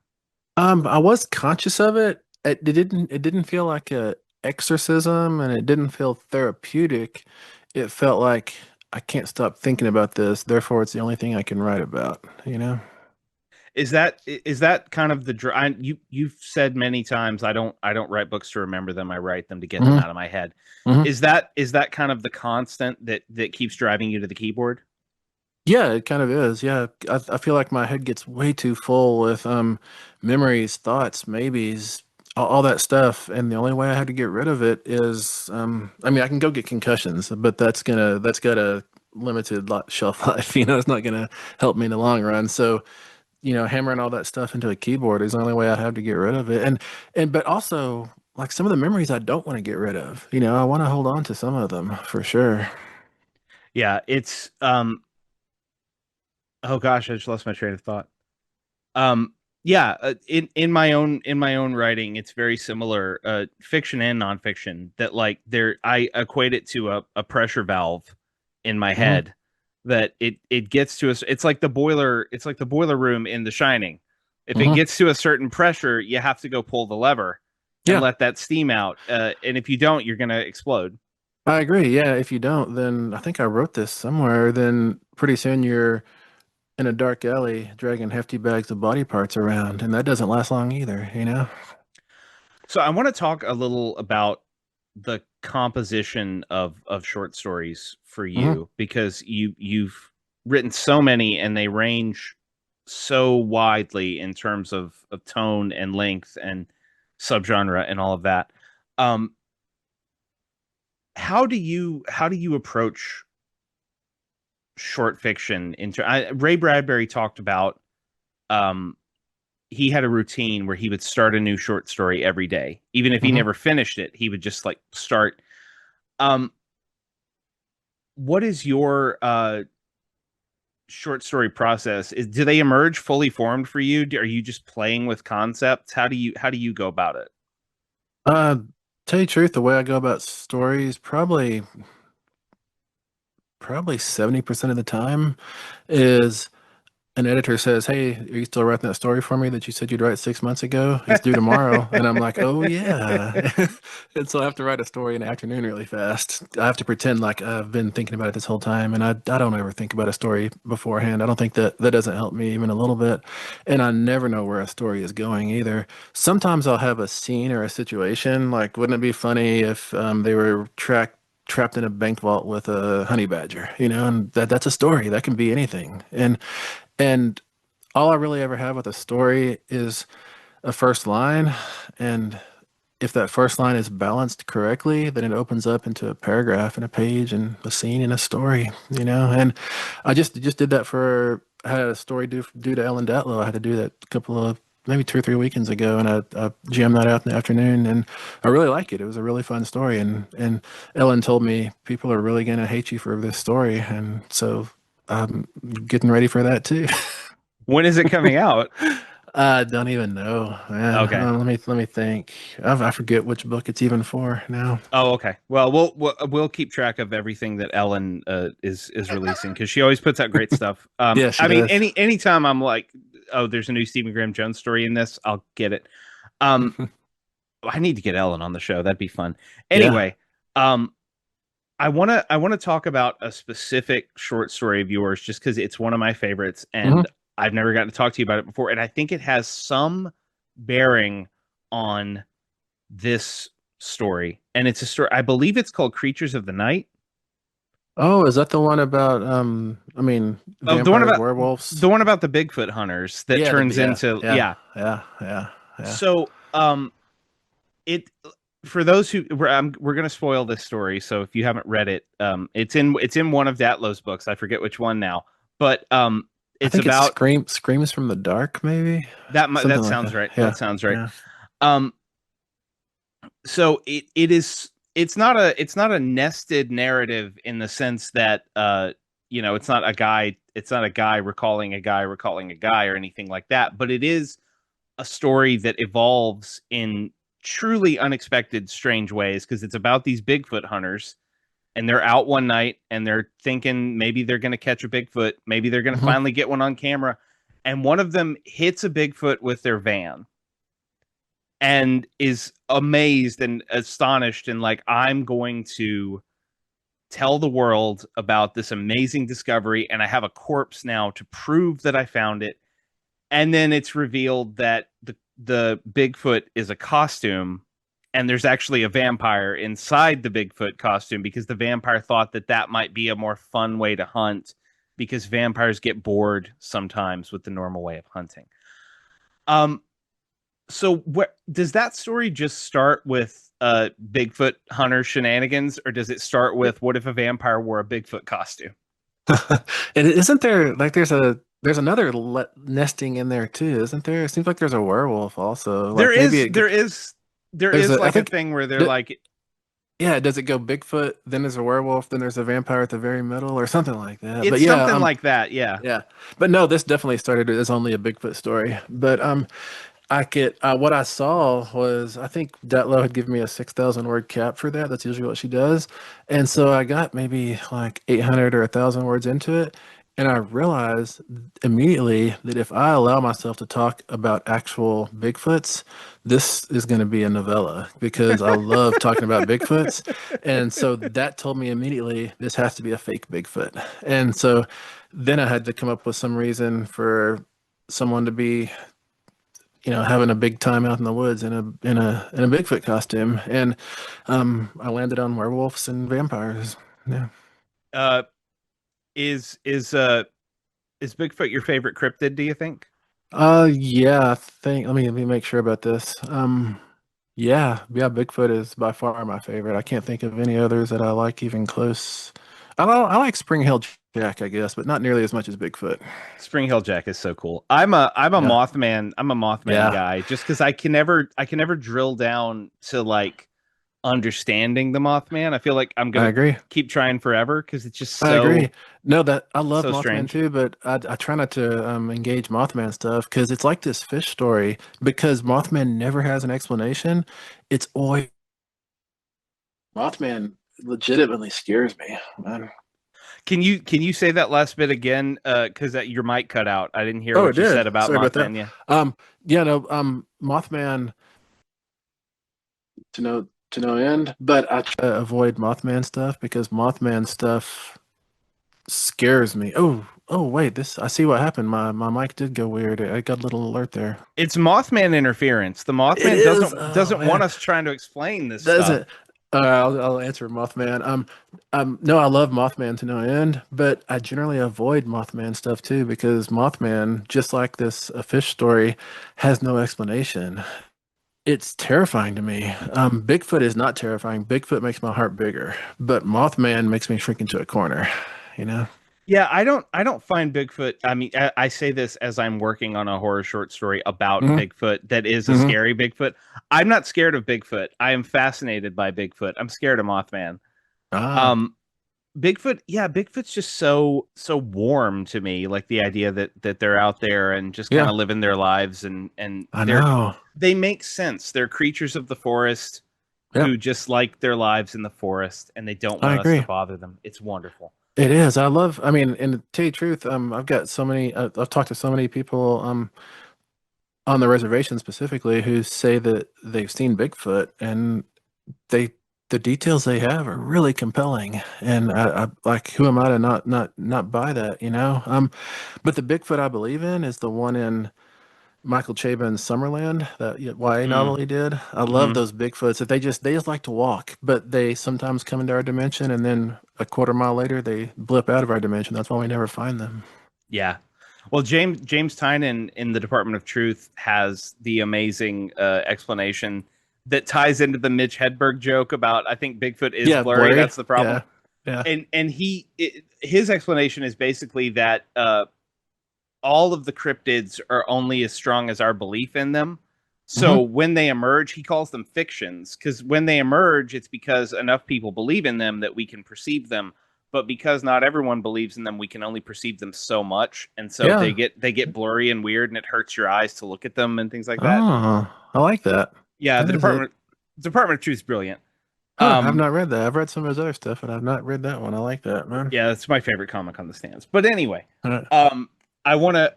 I was conscious of it. It didn't feel like a exorcism and it didn't feel therapeutic. It felt like I can't stop thinking about this, therefore it's the only thing I can write about. Is that kind of you've said many times I don't write books to remember them, I write them to get them Hmm. out of my head. Hmm. Is that kind of the constant that keeps driving you to the keyboard? Yeah, it kind of is. Yeah, I feel like my head gets way too full with memories, thoughts, maybes, all that stuff, and the only way I have to get rid of it is I mean, I can go get concussions, but that's got a limited shelf life. It's not gonna help me in the long run. So, hammering all that stuff into a keyboard is the only way I have to get rid of it. And but also like some of the memories I don't want to get rid of. I want to hold on to some of them for sure. Yeah, it's oh gosh, I just lost my train of thought. Um, yeah, in my own writing, it's very similar, fiction and nonfiction. That like there, I equate it to a pressure valve in my Hmm. head that it gets to us. It's like the boiler room in The Shining. If it Hmm. gets to a certain pressure, you have to go pull the lever and Yeah. let that steam out. And if you don't, you're gonna explode. I agree. Yeah, if you don't, then I think I wrote this somewhere. Then pretty soon you're in a dark alley dragging hefty bags of body parts around, and that doesn't last long either. So I want to talk a little about the composition of short stories for Hmm. you because you've written so many and they range so widely in terms of tone and length and subgenre and all of that. Um, how do you approach short fiction? Ray Bradbury talked about um, he had a routine where he would start a new short story every day, even if he Hmm. never finished it. He would just like start. Um, what is your short story process? Do they emerge fully formed for you? Are you just playing with concepts? How do you go about it? Uh, tell you the truth, the way I go about stories, probably 70% of the time is an editor says, "Hey, are you still writing that story for me that you said you'd write 6 months ago? It's due tomorrow." And I'm like, "Oh yeah." And so I have to write a story in the afternoon really fast. I have to pretend like I've been thinking about it this whole time, and I don't ever think about a story beforehand. I don't think that doesn't help me even a little bit. And I never know where a story is going either. Sometimes I'll have a scene or a situation, like wouldn't it be funny if they were trapped in a bank vault with a honey badger, and that's a story. That can be anything. And all I really ever have with a story is a first line, and if that first line is balanced correctly, then it opens up into a paragraph and a page and a scene and a story, you know. And I just did that for I had a story due to Ellen Datlow. I had to do that a couple of maybe 2 or 3 weekends ago, and I jammed that out in the afternoon, and I really like it. It was a really fun story, and Ellen told me people are really gonna hate you for this story, and so I'm getting ready for that too. When is it coming out? I don't even know, man. Okay. Let me think. I forget which book it's even for now. Oh, okay. Well, we'll keep track of everything that Ellen is releasing because she always puts out great stuff. Yeah, she I mean, does. anytime I'm like, oh, there's a new Stephen Graham Jones story in this, I'll get it. Um, I need to get Ellen on the show. That'd be fun. Yeah. Anyway, I wanna talk about a specific short story of yours just because it's one of my favorites, Hmm. and I've never gotten to talk to you about it before, and I think it has some bearing on this story. And it's a story, I believe it's called Creatures of the Night. Oh, is that the one about I mean Oh, vampires, werewolves? the one about the Bigfoot hunters that Yeah, turns yeah, into, yeah, yeah. yeah, yeah, yeah. So it for those who we're going to spoil this story, so if you haven't read it, it's in one of Datlow's books. I forget which one now, but I it's think it's about Screams from the Dark, maybe that something like sounds that. right. That Yeah, sounds right. yeah. Um so it's not a nested narrative in the sense that it's not a guy recalling a guy recalling a guy or anything like that, but it is a story that evolves in truly unexpected strange ways because it's about these Bigfoot hunters, and they're out one night and they're thinking maybe they're going to catch a Bigfoot, maybe they're going to Hmm. finally get one on camera, and one of them hits a Bigfoot with their van and is amazed and astonished and like, I'm going to tell the world about this amazing discovery, and I have a corpse now to prove that I found it. And then it's revealed that the Bigfoot is a costume, and there's actually a vampire inside the Bigfoot costume because the vampire thought that that might be a more fun way to hunt because vampires get bored sometimes with the normal way of hunting. Um, so what does that story just start with Bigfoot hunter shenanigans, or does it start with what if a vampire wore a Bigfoot costume? And isn't there like there's another nesting in there too, isn't there? It seems like there's a werewolf also. There Like maybe is there is there there's is a I like a think thing where they're d- like, yeah, does it go Bigfoot, then there's a werewolf, then there's a vampire at the very middle or something like that. But it's yeah, something like that, yeah. yeah. But no, this definitely started as only a Bigfoot story. But I get what I saw was I think Datlow had given me a 6,000 word cap for that. That's usually what she does. And so I got maybe like 800 or 1,000 words into it. And I realized immediately that if I allow myself to talk about actual Bigfoots, this is going to be a novella because I love talking about Bigfoots. And so that told me immediately this has to be a fake Bigfoot. And so then I had to come up with some reason for someone to be having a big time out in the woods in a Bigfoot costume, and I landed on werewolves and vampires. Yeah. uh is is uh is Bigfoot your favorite cryptid, do you think? Yeah, I think let me make sure about this. Yeah, Bigfoot is by far my favorite. I can't think of any others that I like even close. I like Spring-Hilled Jack, I guess, but not nearly as much as Bigfoot. Spring Hill Jack is so cool. Yeah, I'm a Mothman yeah, guy just because I can never drill down to like understanding the Mothman. I feel like I'm I gonna agree. keep trying forever because it's just I agree. No, that I love so Mothman strange. too, but I try not to engage Mothman stuff because it's like this fish story. Because Mothman never has an explanation. It's always Mothman legitimately scares me, man. Can you say that last bit again? Because your mic cut out. I didn't hear Oh, it what you did. said about Sorry about that. Mothman. Yeah. Yeah, no, Mothman to no end, but I try to avoid Mothman stuff because Mothman stuff scares me. Oh, wait, this I see what happened. My mic did go weird. I got a little alert there. It's Mothman interference. The It Mothman is. doesn't Oh doesn't want man, us trying to explain this stuff. doesn't. I'll answer Mothman. No, I love Mothman to no end, but I generally avoid Mothman stuff too because Mothman, just like this a fish story, has no explanation. It's terrifying to me. Bigfoot is not terrifying. Bigfoot makes my heart bigger, but Mothman makes me shrink into a corner, you know? Yeah, I don't find Bigfoot. I mean, I say this as I'm working on a horror short story about Hmm. Bigfoot that is a Hmm. scary Bigfoot. I'm not scared of Bigfoot. I am fascinated by Bigfoot. I'm scared of Mothman. Ah, Um, Bigfoot, yeah, Bigfoot's just so warm to me. Like the idea that they're out there and just kind yeah, of living their lives, and I know. they make sense. They're creatures of the forest Yep, who just like their lives in the forest, and they don't I want us to agree. bother them. It's wonderful. It is. I mean, and to tell you the truth, I've got so many, I've talked to so many people, on the reservation specifically who say that they've seen Bigfoot and they, the details they have are really compelling. And I like, who am I to not buy that, you know? But the Bigfoot I believe in is the one in Michael Chabon's Summerland, that YA Mm, novel he did. I love hmm those Bigfoots that they just like to walk, but they sometimes come into our dimension and then a quarter mile later they blip out of our dimension. That's why we never find them. Yeah. Well, James Tynan in the Department of Truth has the amazing explanation that ties into the Mitch Hedberg joke about I think Bigfoot is Yeah, blurry. blurry. That's the problem. Yeah. Yeah. And his explanation is basically that all of the cryptids are only as strong as our belief in them. So Hmm. when they emerge, he calls them fictions because when they emerge, it's because enough people believe in them that we can perceive them. But because not everyone believes in them, we can only perceive them so much, and so Yeah. they get blurry and weird, and it hurts your eyes to look at them and things like that. Oh, I like that. Yeah, That is it. Department of Truth is brilliant. Huh, I've Um, not read that. I've read some of his other stuff, but I've not read that one. I like that, man. yeah, it's my favorite comic on the stands. But anyway, All right. um, I wanna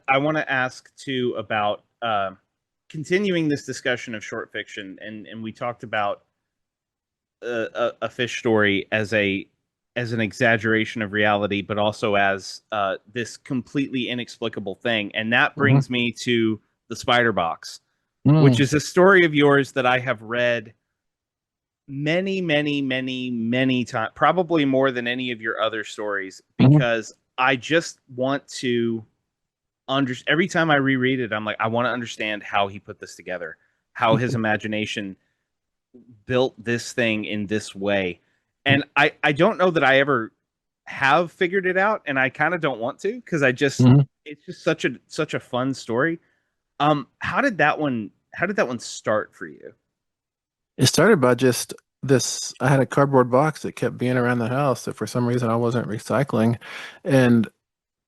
ask too about continuing this discussion of short fiction, and we talked about a fish story as an exaggeration of reality, but also as this completely inexplicable thing, and that Hmm. brings me to the Spider Box, which Mm. is a story of yours that I have read many times, probably more than any of your other stories, Hmm. because I just want to every time I reread it, I'm like, I want to understand how he put this together, how his imagination built this thing in this way. And I don't know that I ever have figured it out, and I kind of don't want to because I just Hmm. it's just such a fun story. How did that one start for you? It started by just this. I had a cardboard box that kept being around the house that for some reason I wasn't recycling, and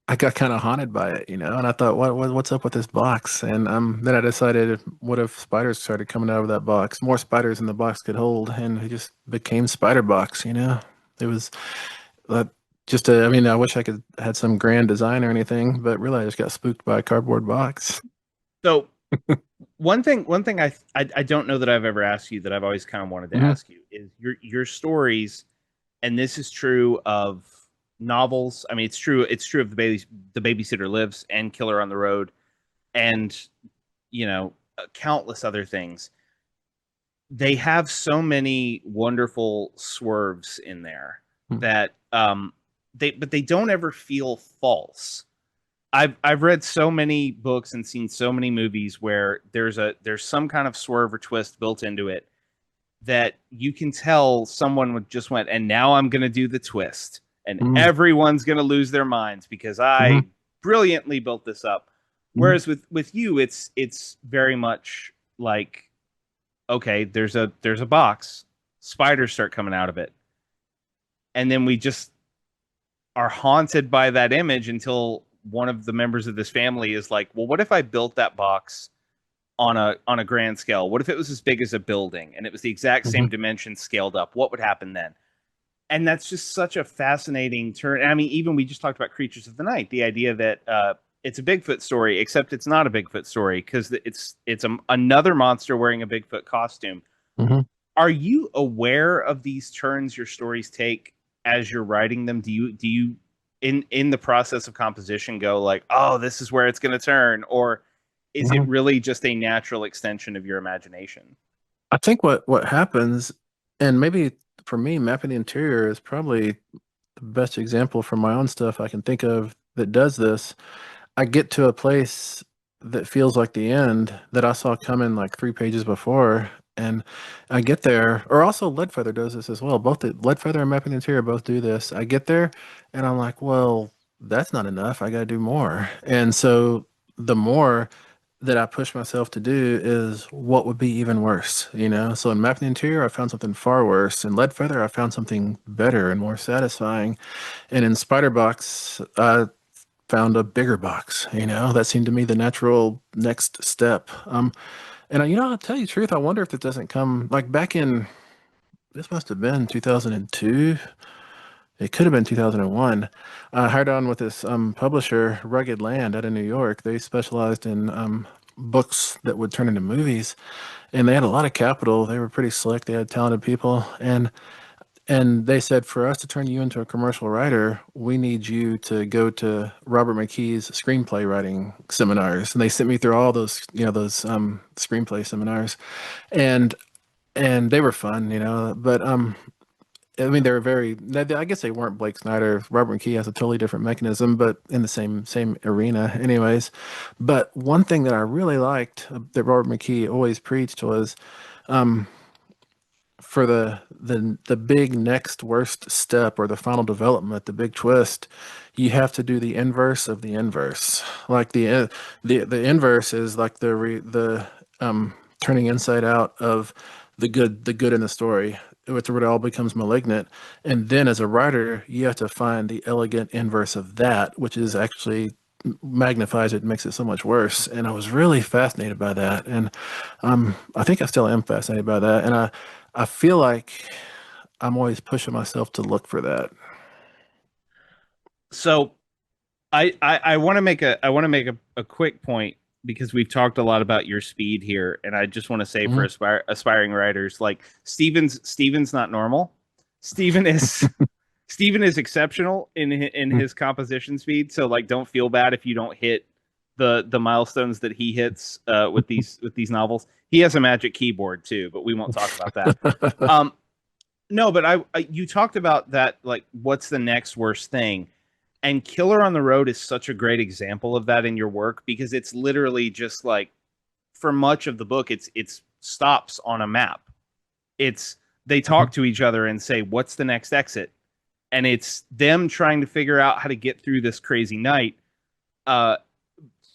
I got kind of haunted by it, you know. And I thought, what's up with this box? And then I decided, what if spiders started coming out of that box? More spiders than the box could hold, and it just became Spider Box, you know. It was uh, just a. I mean, I wish I could had some grand design or anything, but really, I just got spooked by a cardboard box. So one thing I don't know that I've ever asked you that I've always kind of wanted to Hmm. ask you is your stories, and this is true of novels. I mean, it's true of the Babysitter Lives and Killer on the Road, and countless other things. They have so many wonderful swerves in there that they don't ever feel false. I've read so many books and seen so many movies where there's some kind of swerve or twist built into it that you can tell someone would just went, and now I'm going to do the twist and Hmm. everyone's going to lose their minds because Hmm. I brilliantly built this up. Hmm. Whereas with you, it's very much like, okay, there's a box, spiders start coming out of it, and then we just are haunted by that image until one of the members of this family is like, well, what if I built that box on a grand scale? What if it was as big as a building and it was the exact Hmm. same dimension scaled up? What would happen then? And that's just such a fascinating turn. I mean, even we just talked about Creatures of the Night, the idea that it's a Bigfoot story, except it's not a Bigfoot story because another monster wearing a Bigfoot costume. Hmm. Are you aware of these turns your stories take as you're writing them? Do you in the process of composition go like, oh, this is where it's going to turn, or is it Hmm. really just a natural extension of your imagination? I think what happens, and maybe for me, mapping the interior is probably the best example from my own stuff I can think of that does this. I get to a place that feels like the end that I saw coming like 3 pages before. And I get there, or also Leadfeather does this as well. Both Leadfeather and Mapping the Interior both do this. I get there and I'm like, well, that's not enough. I got to do more. And so the more that I push myself to do is what would be even worse, you know? So in Mapping the Interior, I found something far worse. In Leadfeather, I found something better and more satisfying. And in Spiderbox, I found a bigger box, you know? That seemed to me the natural next step. And I'll tell you the truth, I wonder if it doesn't come like back in, this must have been 2002. It could have been 2001. I hired on with this publisher, Rugged Land, out of New York. They specialized in books that would turn into movies, and they had a lot of capital. They were pretty slick. They had talented people, and they said for us to turn you into a commercial writer, we need you to go to Robert McKee's screenplay writing seminars. And they sent me through all those, those screenplay seminars, and they were fun, but I mean, they were I guess they weren't Blake Snyder. Robert McKee has a totally different mechanism, but in the same arena, anyways. But one thing that I really liked that Robert McKee always preached was for the big next worst step or the final development, the big twist, you have to do the inverse of the inverse. Like the inverse is like the turning inside out of the good in the story, which where it all becomes malignant. And then as a writer, you have to find the elegant inverse of that, which is actually magnifies it and makes it so much worse. And I was really fascinated by that. And I think I still am fascinated by that. And I feel like I'm always pushing myself to look for that. So I want to make a quick point because we've talked a lot about your speed here, and I just want to say for Mhm. aspiring writers, like Steven's not normal. Steven is Steven is exceptional in his composition speed. So like, don't feel bad if you don't hit the milestones that he hits with these novels. He has a magic keyboard too, but we won't talk about that. Um, no, but you talked about that, like what's the next worst thing? And Killer on the Road is such a great example of that in your work because it's literally just like for much of the book, it's stops on a map. It's they talk to each other and say, "What's the next exit?" And it's them trying to figure out how to get through this crazy night, uh,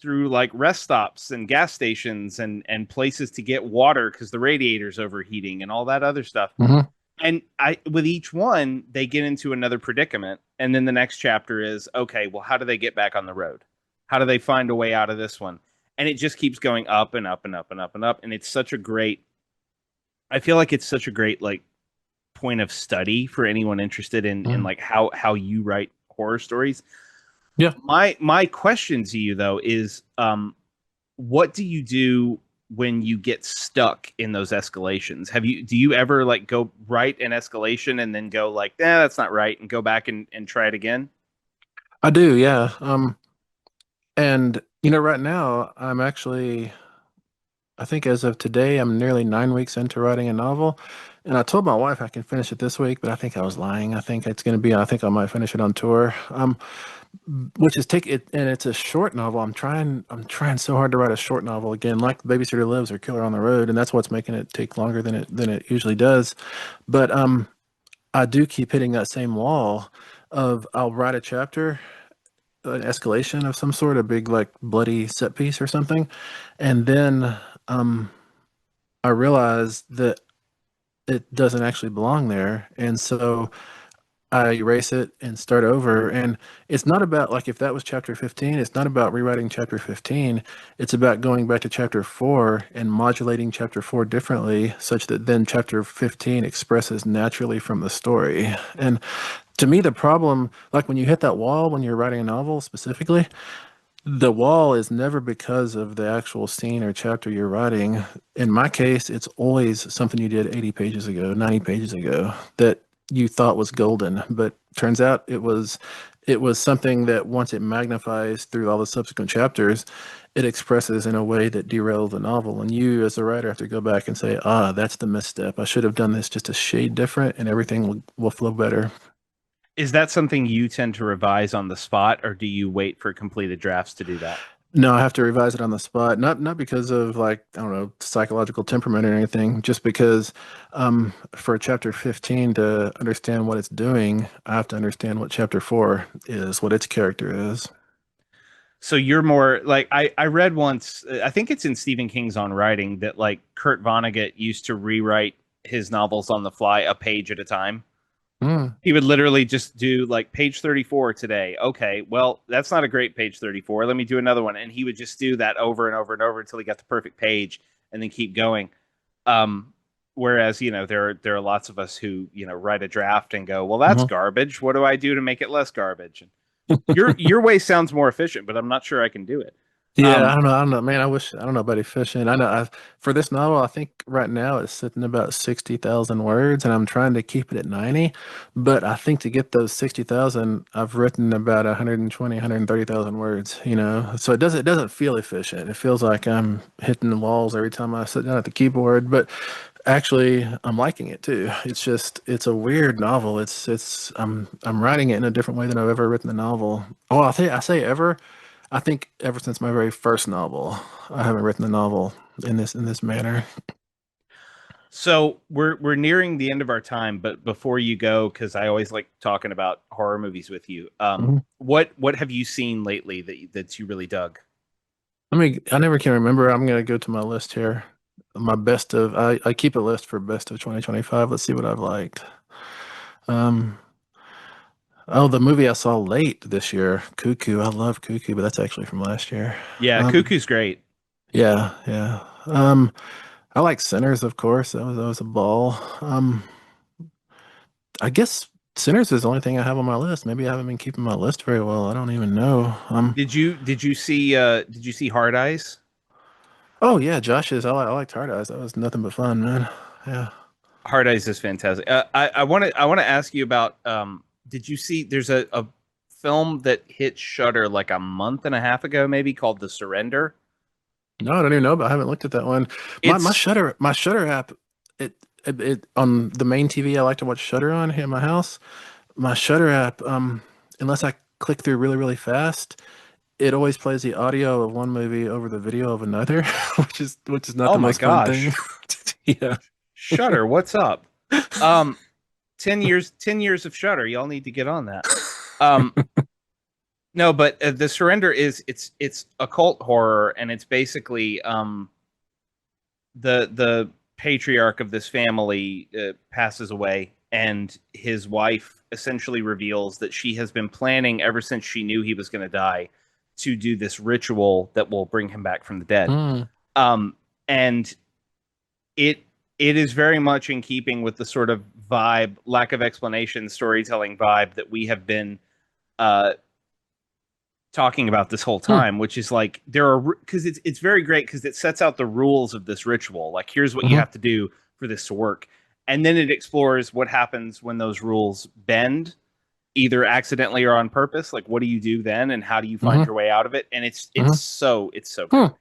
through like rest stops and gas stations and places to get water because the radiator's overheating and all that other stuff. Mhm. And I with each one, they get into another predicament. And then the next chapter is, okay, well, how do they get back on the road? How do they find a way out of this one? And it just keeps going up and up and up and up and up. And it's such a great, I feel like it's such a great like point of study for anyone interested in Mhm. like how you write horror stories. Yeah, My question to you though is what do you do when you get stuck in those escalations? Do you ever like go write an escalation and then go like, that's not right, and go back and try it again? I do. Yeah. And right now I'm actually, I think as of today, I'm nearly 9 weeks into writing a novel. And I told my wife I can finish it this week, but I think I was lying. I think I might finish it on tour. Which is take it, and it's a short novel. I'm trying so hard to write a short novel again, like Babysitter Lives or Killer on the Road, and that's what's making it take longer than it usually does. But I do keep hitting that same wall of I'll write a chapter, an escalation of some sort, a big like bloody set piece or something, and then um I realize that it doesn't actually belong there, and so I erase it and start over. And it's not about like if that was chapter 15, it's not about rewriting chapter 15. It's about going back to chapter 4 and modulating chapter 4 differently such that then chapter 15 expresses naturally from the story. And to me, the problem, like when you hit that wall when you're writing a novel specifically, the wall is never because of the actual scene or chapter you're writing. In my case, it's always something you did 80 pages ago, 90 pages ago that you thought was golden, but turns out it was something that once it magnifies through all the subsequent chapters, it expresses in a way that derails the novel. And you as a writer have to go back and say, that's the misstep. I should have done this just a shade different and everything will flow better. Is that something you tend to revise on the spot, or do you wait for completed drafts to do that? No, I have to revise it on the spot. Not because of like, I don't know, psychological temperament or anything, just because for chapter 15 to understand what it's doing, I have to understand what chapter 4 is, what its character is. So you're more like I read once, I think it's in Stephen King's On Writing that like Kurt Vonnegut used to rewrite his novels on the fly a page at a time. Hmm. He would literally just do like page 34 today. Okay, well, that's not a great page 34. Let me do another one. And he would just do that over and over and over until he got the perfect page and then keep going. Um, whereas, there are lots of us who, write a draft and go, well, that's Hmm. garbage. What do I do to make it less garbage? And your way sounds more efficient, but I'm not sure I can do it. Yeah, Um, I don't know, man. I don't know about efficient. For this novel, I think right now it's sitting about 60,000 words, and I'm trying to keep it at 90. But I think to get those 60,000, I've written about 120, 130,000 words, So it doesn't feel efficient. It feels like I'm hitting the walls every time I sit down at the keyboard. But actually, I'm liking it too. It's a weird novel. I'm writing it in a different way than I've ever written a novel. Oh, I say ever. I think ever since my very first novel, I haven't written a novel in this manner. so we're nearing the end of our time, but before you go, because I always like talking about horror movies with you, Mhm. what have you seen lately that you really dug? I never can remember. I'm gonna go to my list here. I keep a list for best of 2025. Let's see what I've liked. Um, oh, the movie I saw late this year, Cuckoo. I love Cuckoo, but that's actually from last year. Yeah, Um, Cuckoo's great. yeah, yeah. I like Sinners, of course. That was a ball. I guess Sinners is the only thing I have on my list. Maybe I haven't been keeping my list very well. I don't even know. Did you see Hard Eyes? Oh yeah, Josh's. I liked Hard Eyes. That was nothing but fun, man. Yeah. Hard Eyes is fantastic. I want to ask you about did you see there's a film that hit Shudder like a month and a half ago maybe called The Surrender? No, I don't even know, but I haven't looked at that one. It's My Shutter app. It on the main TV. I like to watch Shutter on here in my house. My Shutter app. Unless I click through really fast, it always plays the audio of one movie over the video of another, which is not oh the my most fun thing. gosh. Yeah. Shudder, what's up? Um 10 years of Shudder. Y'all need to get on that. Um no, but The Surrender it's occult horror and it's basically the patriarch of this family passes away, and his wife essentially reveals that she has been planning ever since she knew he was going to die to do this ritual that will bring him back from the dead. Hmm. And it it is very much in keeping with the sort of vibe, lack of explanation, storytelling vibe that we have been uh, talking about this whole Hmm. time, which is like there are because it's very great because it sets out the rules of this ritual. Like here's what you Hmm. have to do for this to work, and then it explores what happens when those rules bend, either accidentally or on purpose. Like what do you do then, and how do you find Hmm. your way out of it? And it's Hmm. it's so it's so Hmm. good.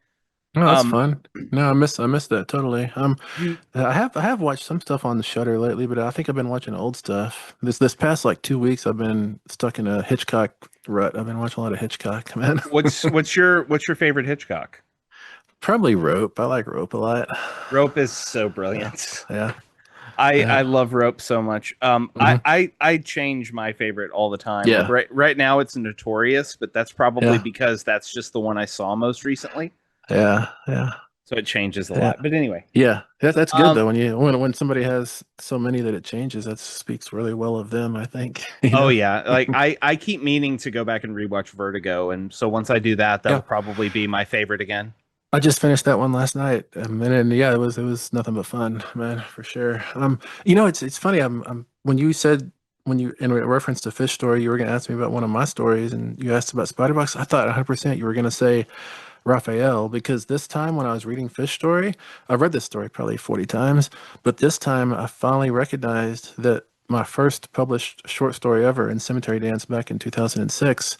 Oh, that's Um, fun. No, I missed that totally. you I have watched some stuff on the Shutter lately, but I think I've been watching old stuff. This past like 2 weeks, I've been stuck in a Hitchcock rut. I've been watching a lot of Hitchcock, man. what's your favorite Hitchcock? Probably Rope. I like Rope a lot. Rope is so Yeah, brilliant. yeah, I yeah. love Rope so much. Hmm. I change my favorite all the time. Like Yeah, right now it's Notorious, but that's probably yeah, because that's just the one I saw most recently. yeah, yeah, So it changes a yeah, lot. But anyway, yeah. That's good um, though. When somebody has so many that it changes, that speaks really well of them, I think. oh yeah, like I keep meaning to go back and rewatch Vertigo, and so once I do that, that'll Yeah. probably be my favorite again. I just finished that one last night, and yeah, it was nothing but fun, man, for sure. It's funny. I'm when you said when you in reference to Fish Story, you were gonna ask me about one of my stories, and you asked about Spiderbox. I thought 100% you were gonna say Raphael because this time when I was reading Fish Story, I've read this story probably 40 times, but this time I finally recognized that my first published short story ever in Cemetery Dance back in 2006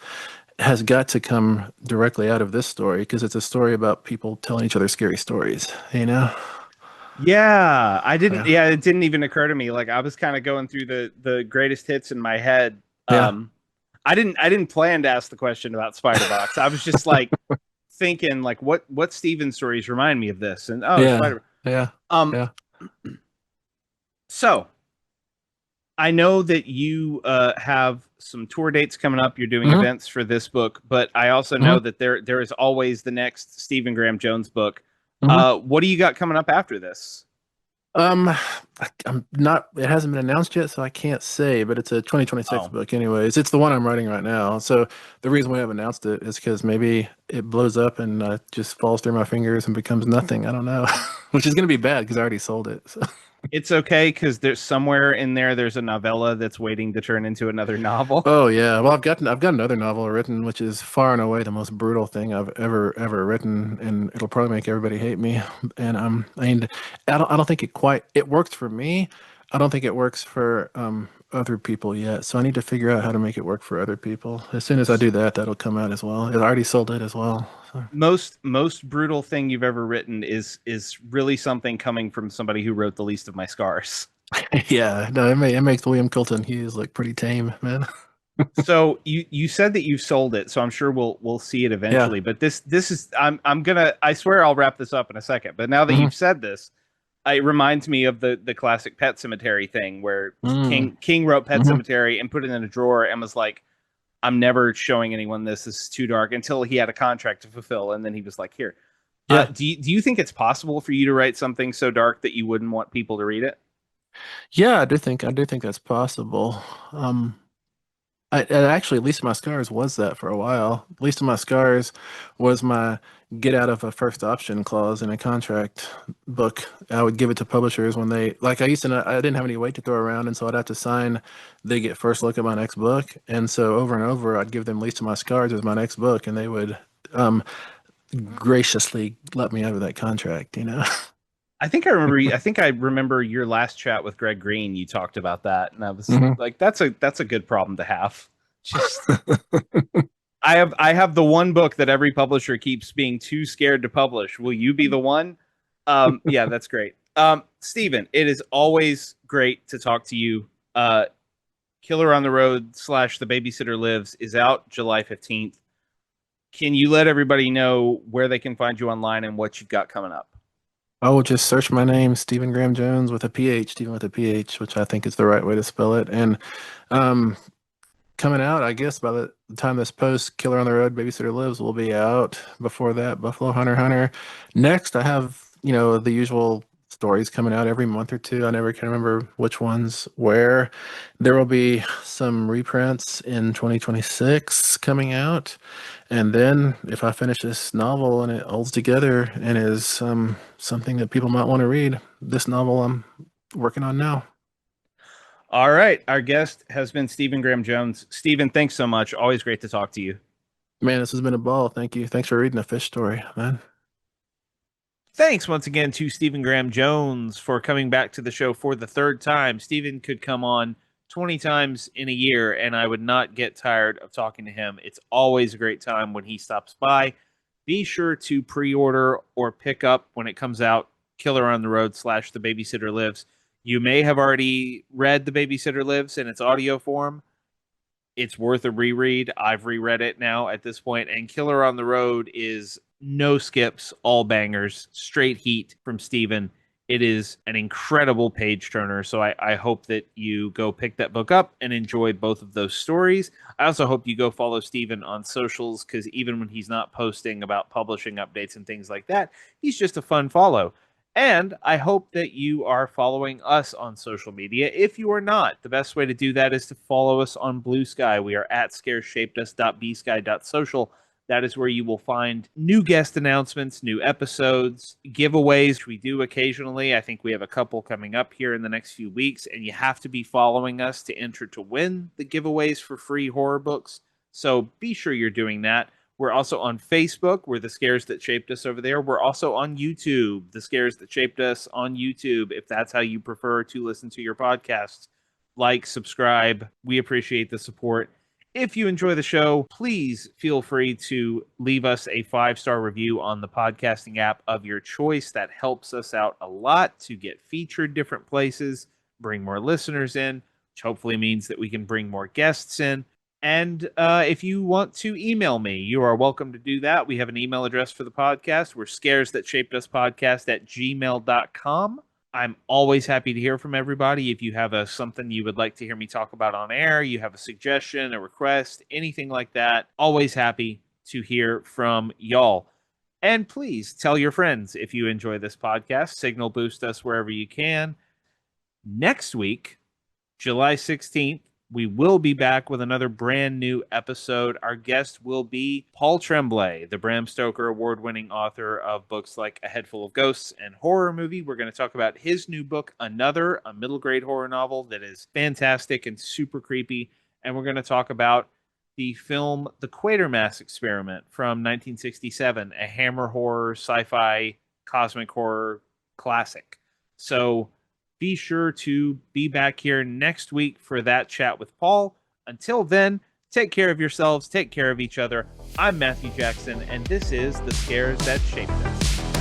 has got to come directly out of this story because it's a story about people telling each other scary stories, you know? Yeah, I didn't. Yeah. Yeah, it didn't even occur to me. Like I was kind of going through the greatest hits in my head. Yeah. I didn't plan to ask the question about Spiderbox. I was just like thinking like, what Steven stories remind me of this? And oh, Yeah, Spider. yeah, Um, yeah. so I know that you have some tour dates coming up. You're doing Hmm. events for this book, but I also know Hmm. that there is always the next Stephen Graham Jones book. Hmm. What do you got coming up after this? I'm not, it hasn't been announced yet, so I can't say, but it's a 2026 Oh, book anyways. It's the one I'm writing right now. So the reason we haven't announced it is because maybe it blows up and just falls through my fingers and becomes nothing. I don't know, which is going to be bad because I already sold it. So. it's okay because there's somewhere in there there's a novella that's waiting to turn into another novel. Oh yeah, well I've got another novel written, which is far and away the most brutal thing I've ever written, and it'll probably make everybody hate me. And I mean, I don't think it works for me. I don't think it works for other people yet. So I need to figure out how to make it work for other people. As soon as I do that, that'll come out as well. I already sold it as well. So. Most brutal thing you've ever written is really something coming from somebody who wrote The Least of My Scars. Yeah, no, it makes William Colton Hughes look pretty tame, man. So you said that you've sold it, so I'm sure we'll see it Yeah. eventually. But this is I'm gonna I swear I'll wrap this up in a second. But now that Hmm. you've said this, it reminds me of the classic Pet Cemetery thing where Mm. King wrote Pet Hmm. Cemetery and put it in a drawer and was like, I'm never showing anyone this. This is too dark until he had a contract to fulfill, and then he was like, here. Yeah. Do you think it's possible for you to write something so dark that you wouldn't want people to read it? Yeah, I do think that's possible. Um, and actually, Least of My Scars was that for a while. Least of My Scars was my get out of a first option clause in a contract book. I would give it to publishers when they like I used to not, I didn't have any weight to throw around, and so I'd have to sign they get first look at my next book. And so over and over I'd give them Least of My Scars as my next book, and they would um graciously let me out of that contract, you know. I think I remember your last chat with Greg Green. You talked about that, and I was Hmm. like, that's a good problem to have. Just I have the one book that every publisher keeps being too scared to publish. Will you be the one? Yeah, that's great. Stephen, it is always great to talk to you. Killer on the Road / The Babysitter Lives is out July 15th. Can you let everybody know where they can find you online and what you've got coming up? I will just search my name, Stephen Graham Jones, with a PH, Stephen with a PH, which I think is the right way to spell it. And um, coming out, I guess, by the time this post, Killer on the Road, Babysitter Lives will be out. Before that, Buffalo Hunter Hunter. Next, I have, the usual stories coming out every month or two. I never can remember which ones where. There will be some reprints in 2026 coming out. And then if I finish this novel and it holds together and is something that people might want to read, this novel I'm working on now. All right. Our guest has been Stephen Graham Jones. Stephen, thanks so much. Always great to talk to you. Man, this has been a ball. Thank you. Thanks for reading a fish story, man. Thanks once again to Stephen Graham Jones for coming back to the show for the third time. Stephen could come on 20 times in a year, and I would not get tired of talking to him. It's always a great time when he stops by. Be sure to pre order or pick up when it comes out Killer on the Road / The Babysitter Lives. You may have already read The Babysitter Lives in its audio form. It's worth a reread. I've reread it now at this point, and Killer on the Road is no skips, all bangers, straight heat from Steven. It is an incredible page turner. So I hope that you go pick that book up and enjoy both of those stories. I also hope you go follow Steven on socials because even when he's not posting about publishing updates and things like that, he's just a fun follow. And I hope that you are following us on social media. If you are not, the best way to do that is to follow us on Blue Sky. We are at scareshapedus.bsky.social. That is where you will find new guest announcements, new episodes, giveaways we do occasionally. I think we have a couple coming up here in the next few weeks, and you have to be following us to enter to win the giveaways for free horror books. So be sure you're doing that. We're also on Facebook. We're The Scares That Shaped Us over there. We're also on YouTube, The Scares That Shaped Us on YouTube, if that's how you prefer to listen to your podcasts. Like, subscribe. We appreciate the support. If you enjoy the show, please feel free to leave us a 5-star review on the podcasting app of your choice. That helps us out a lot to get featured different places, bring more listeners in, which hopefully means that we can bring more guests in. And if you want to email me, you are welcome to do that. We have an email address for the podcast. We're scares that shaped us podcast at gmail.com. I'm always happy to hear from everybody. If you have something you would like to hear me talk about on air, you have a suggestion, a request, anything like that, always happy to hear from y'all. And please tell your friends if you enjoy this podcast. Signal boost us wherever you can. Next week, July 16th, we will be back with another brand new episode. Our guest will be Paul Tremblay, the Bram Stoker award-winning author of books like A Head Full of Ghosts and Horror Movie. We're going to talk about his new book, Another, a middle-grade horror novel that is fantastic and super creepy. And we're going to talk about the film The Quatermass Experiment from 1967, a Hammer horror, sci-fi, cosmic horror classic. So be sure to be back here next week for that chat with Paul. Until then, take care of yourselves, take care of each other. I'm Matthew Jackson, and this is The Scares That Shaped Us.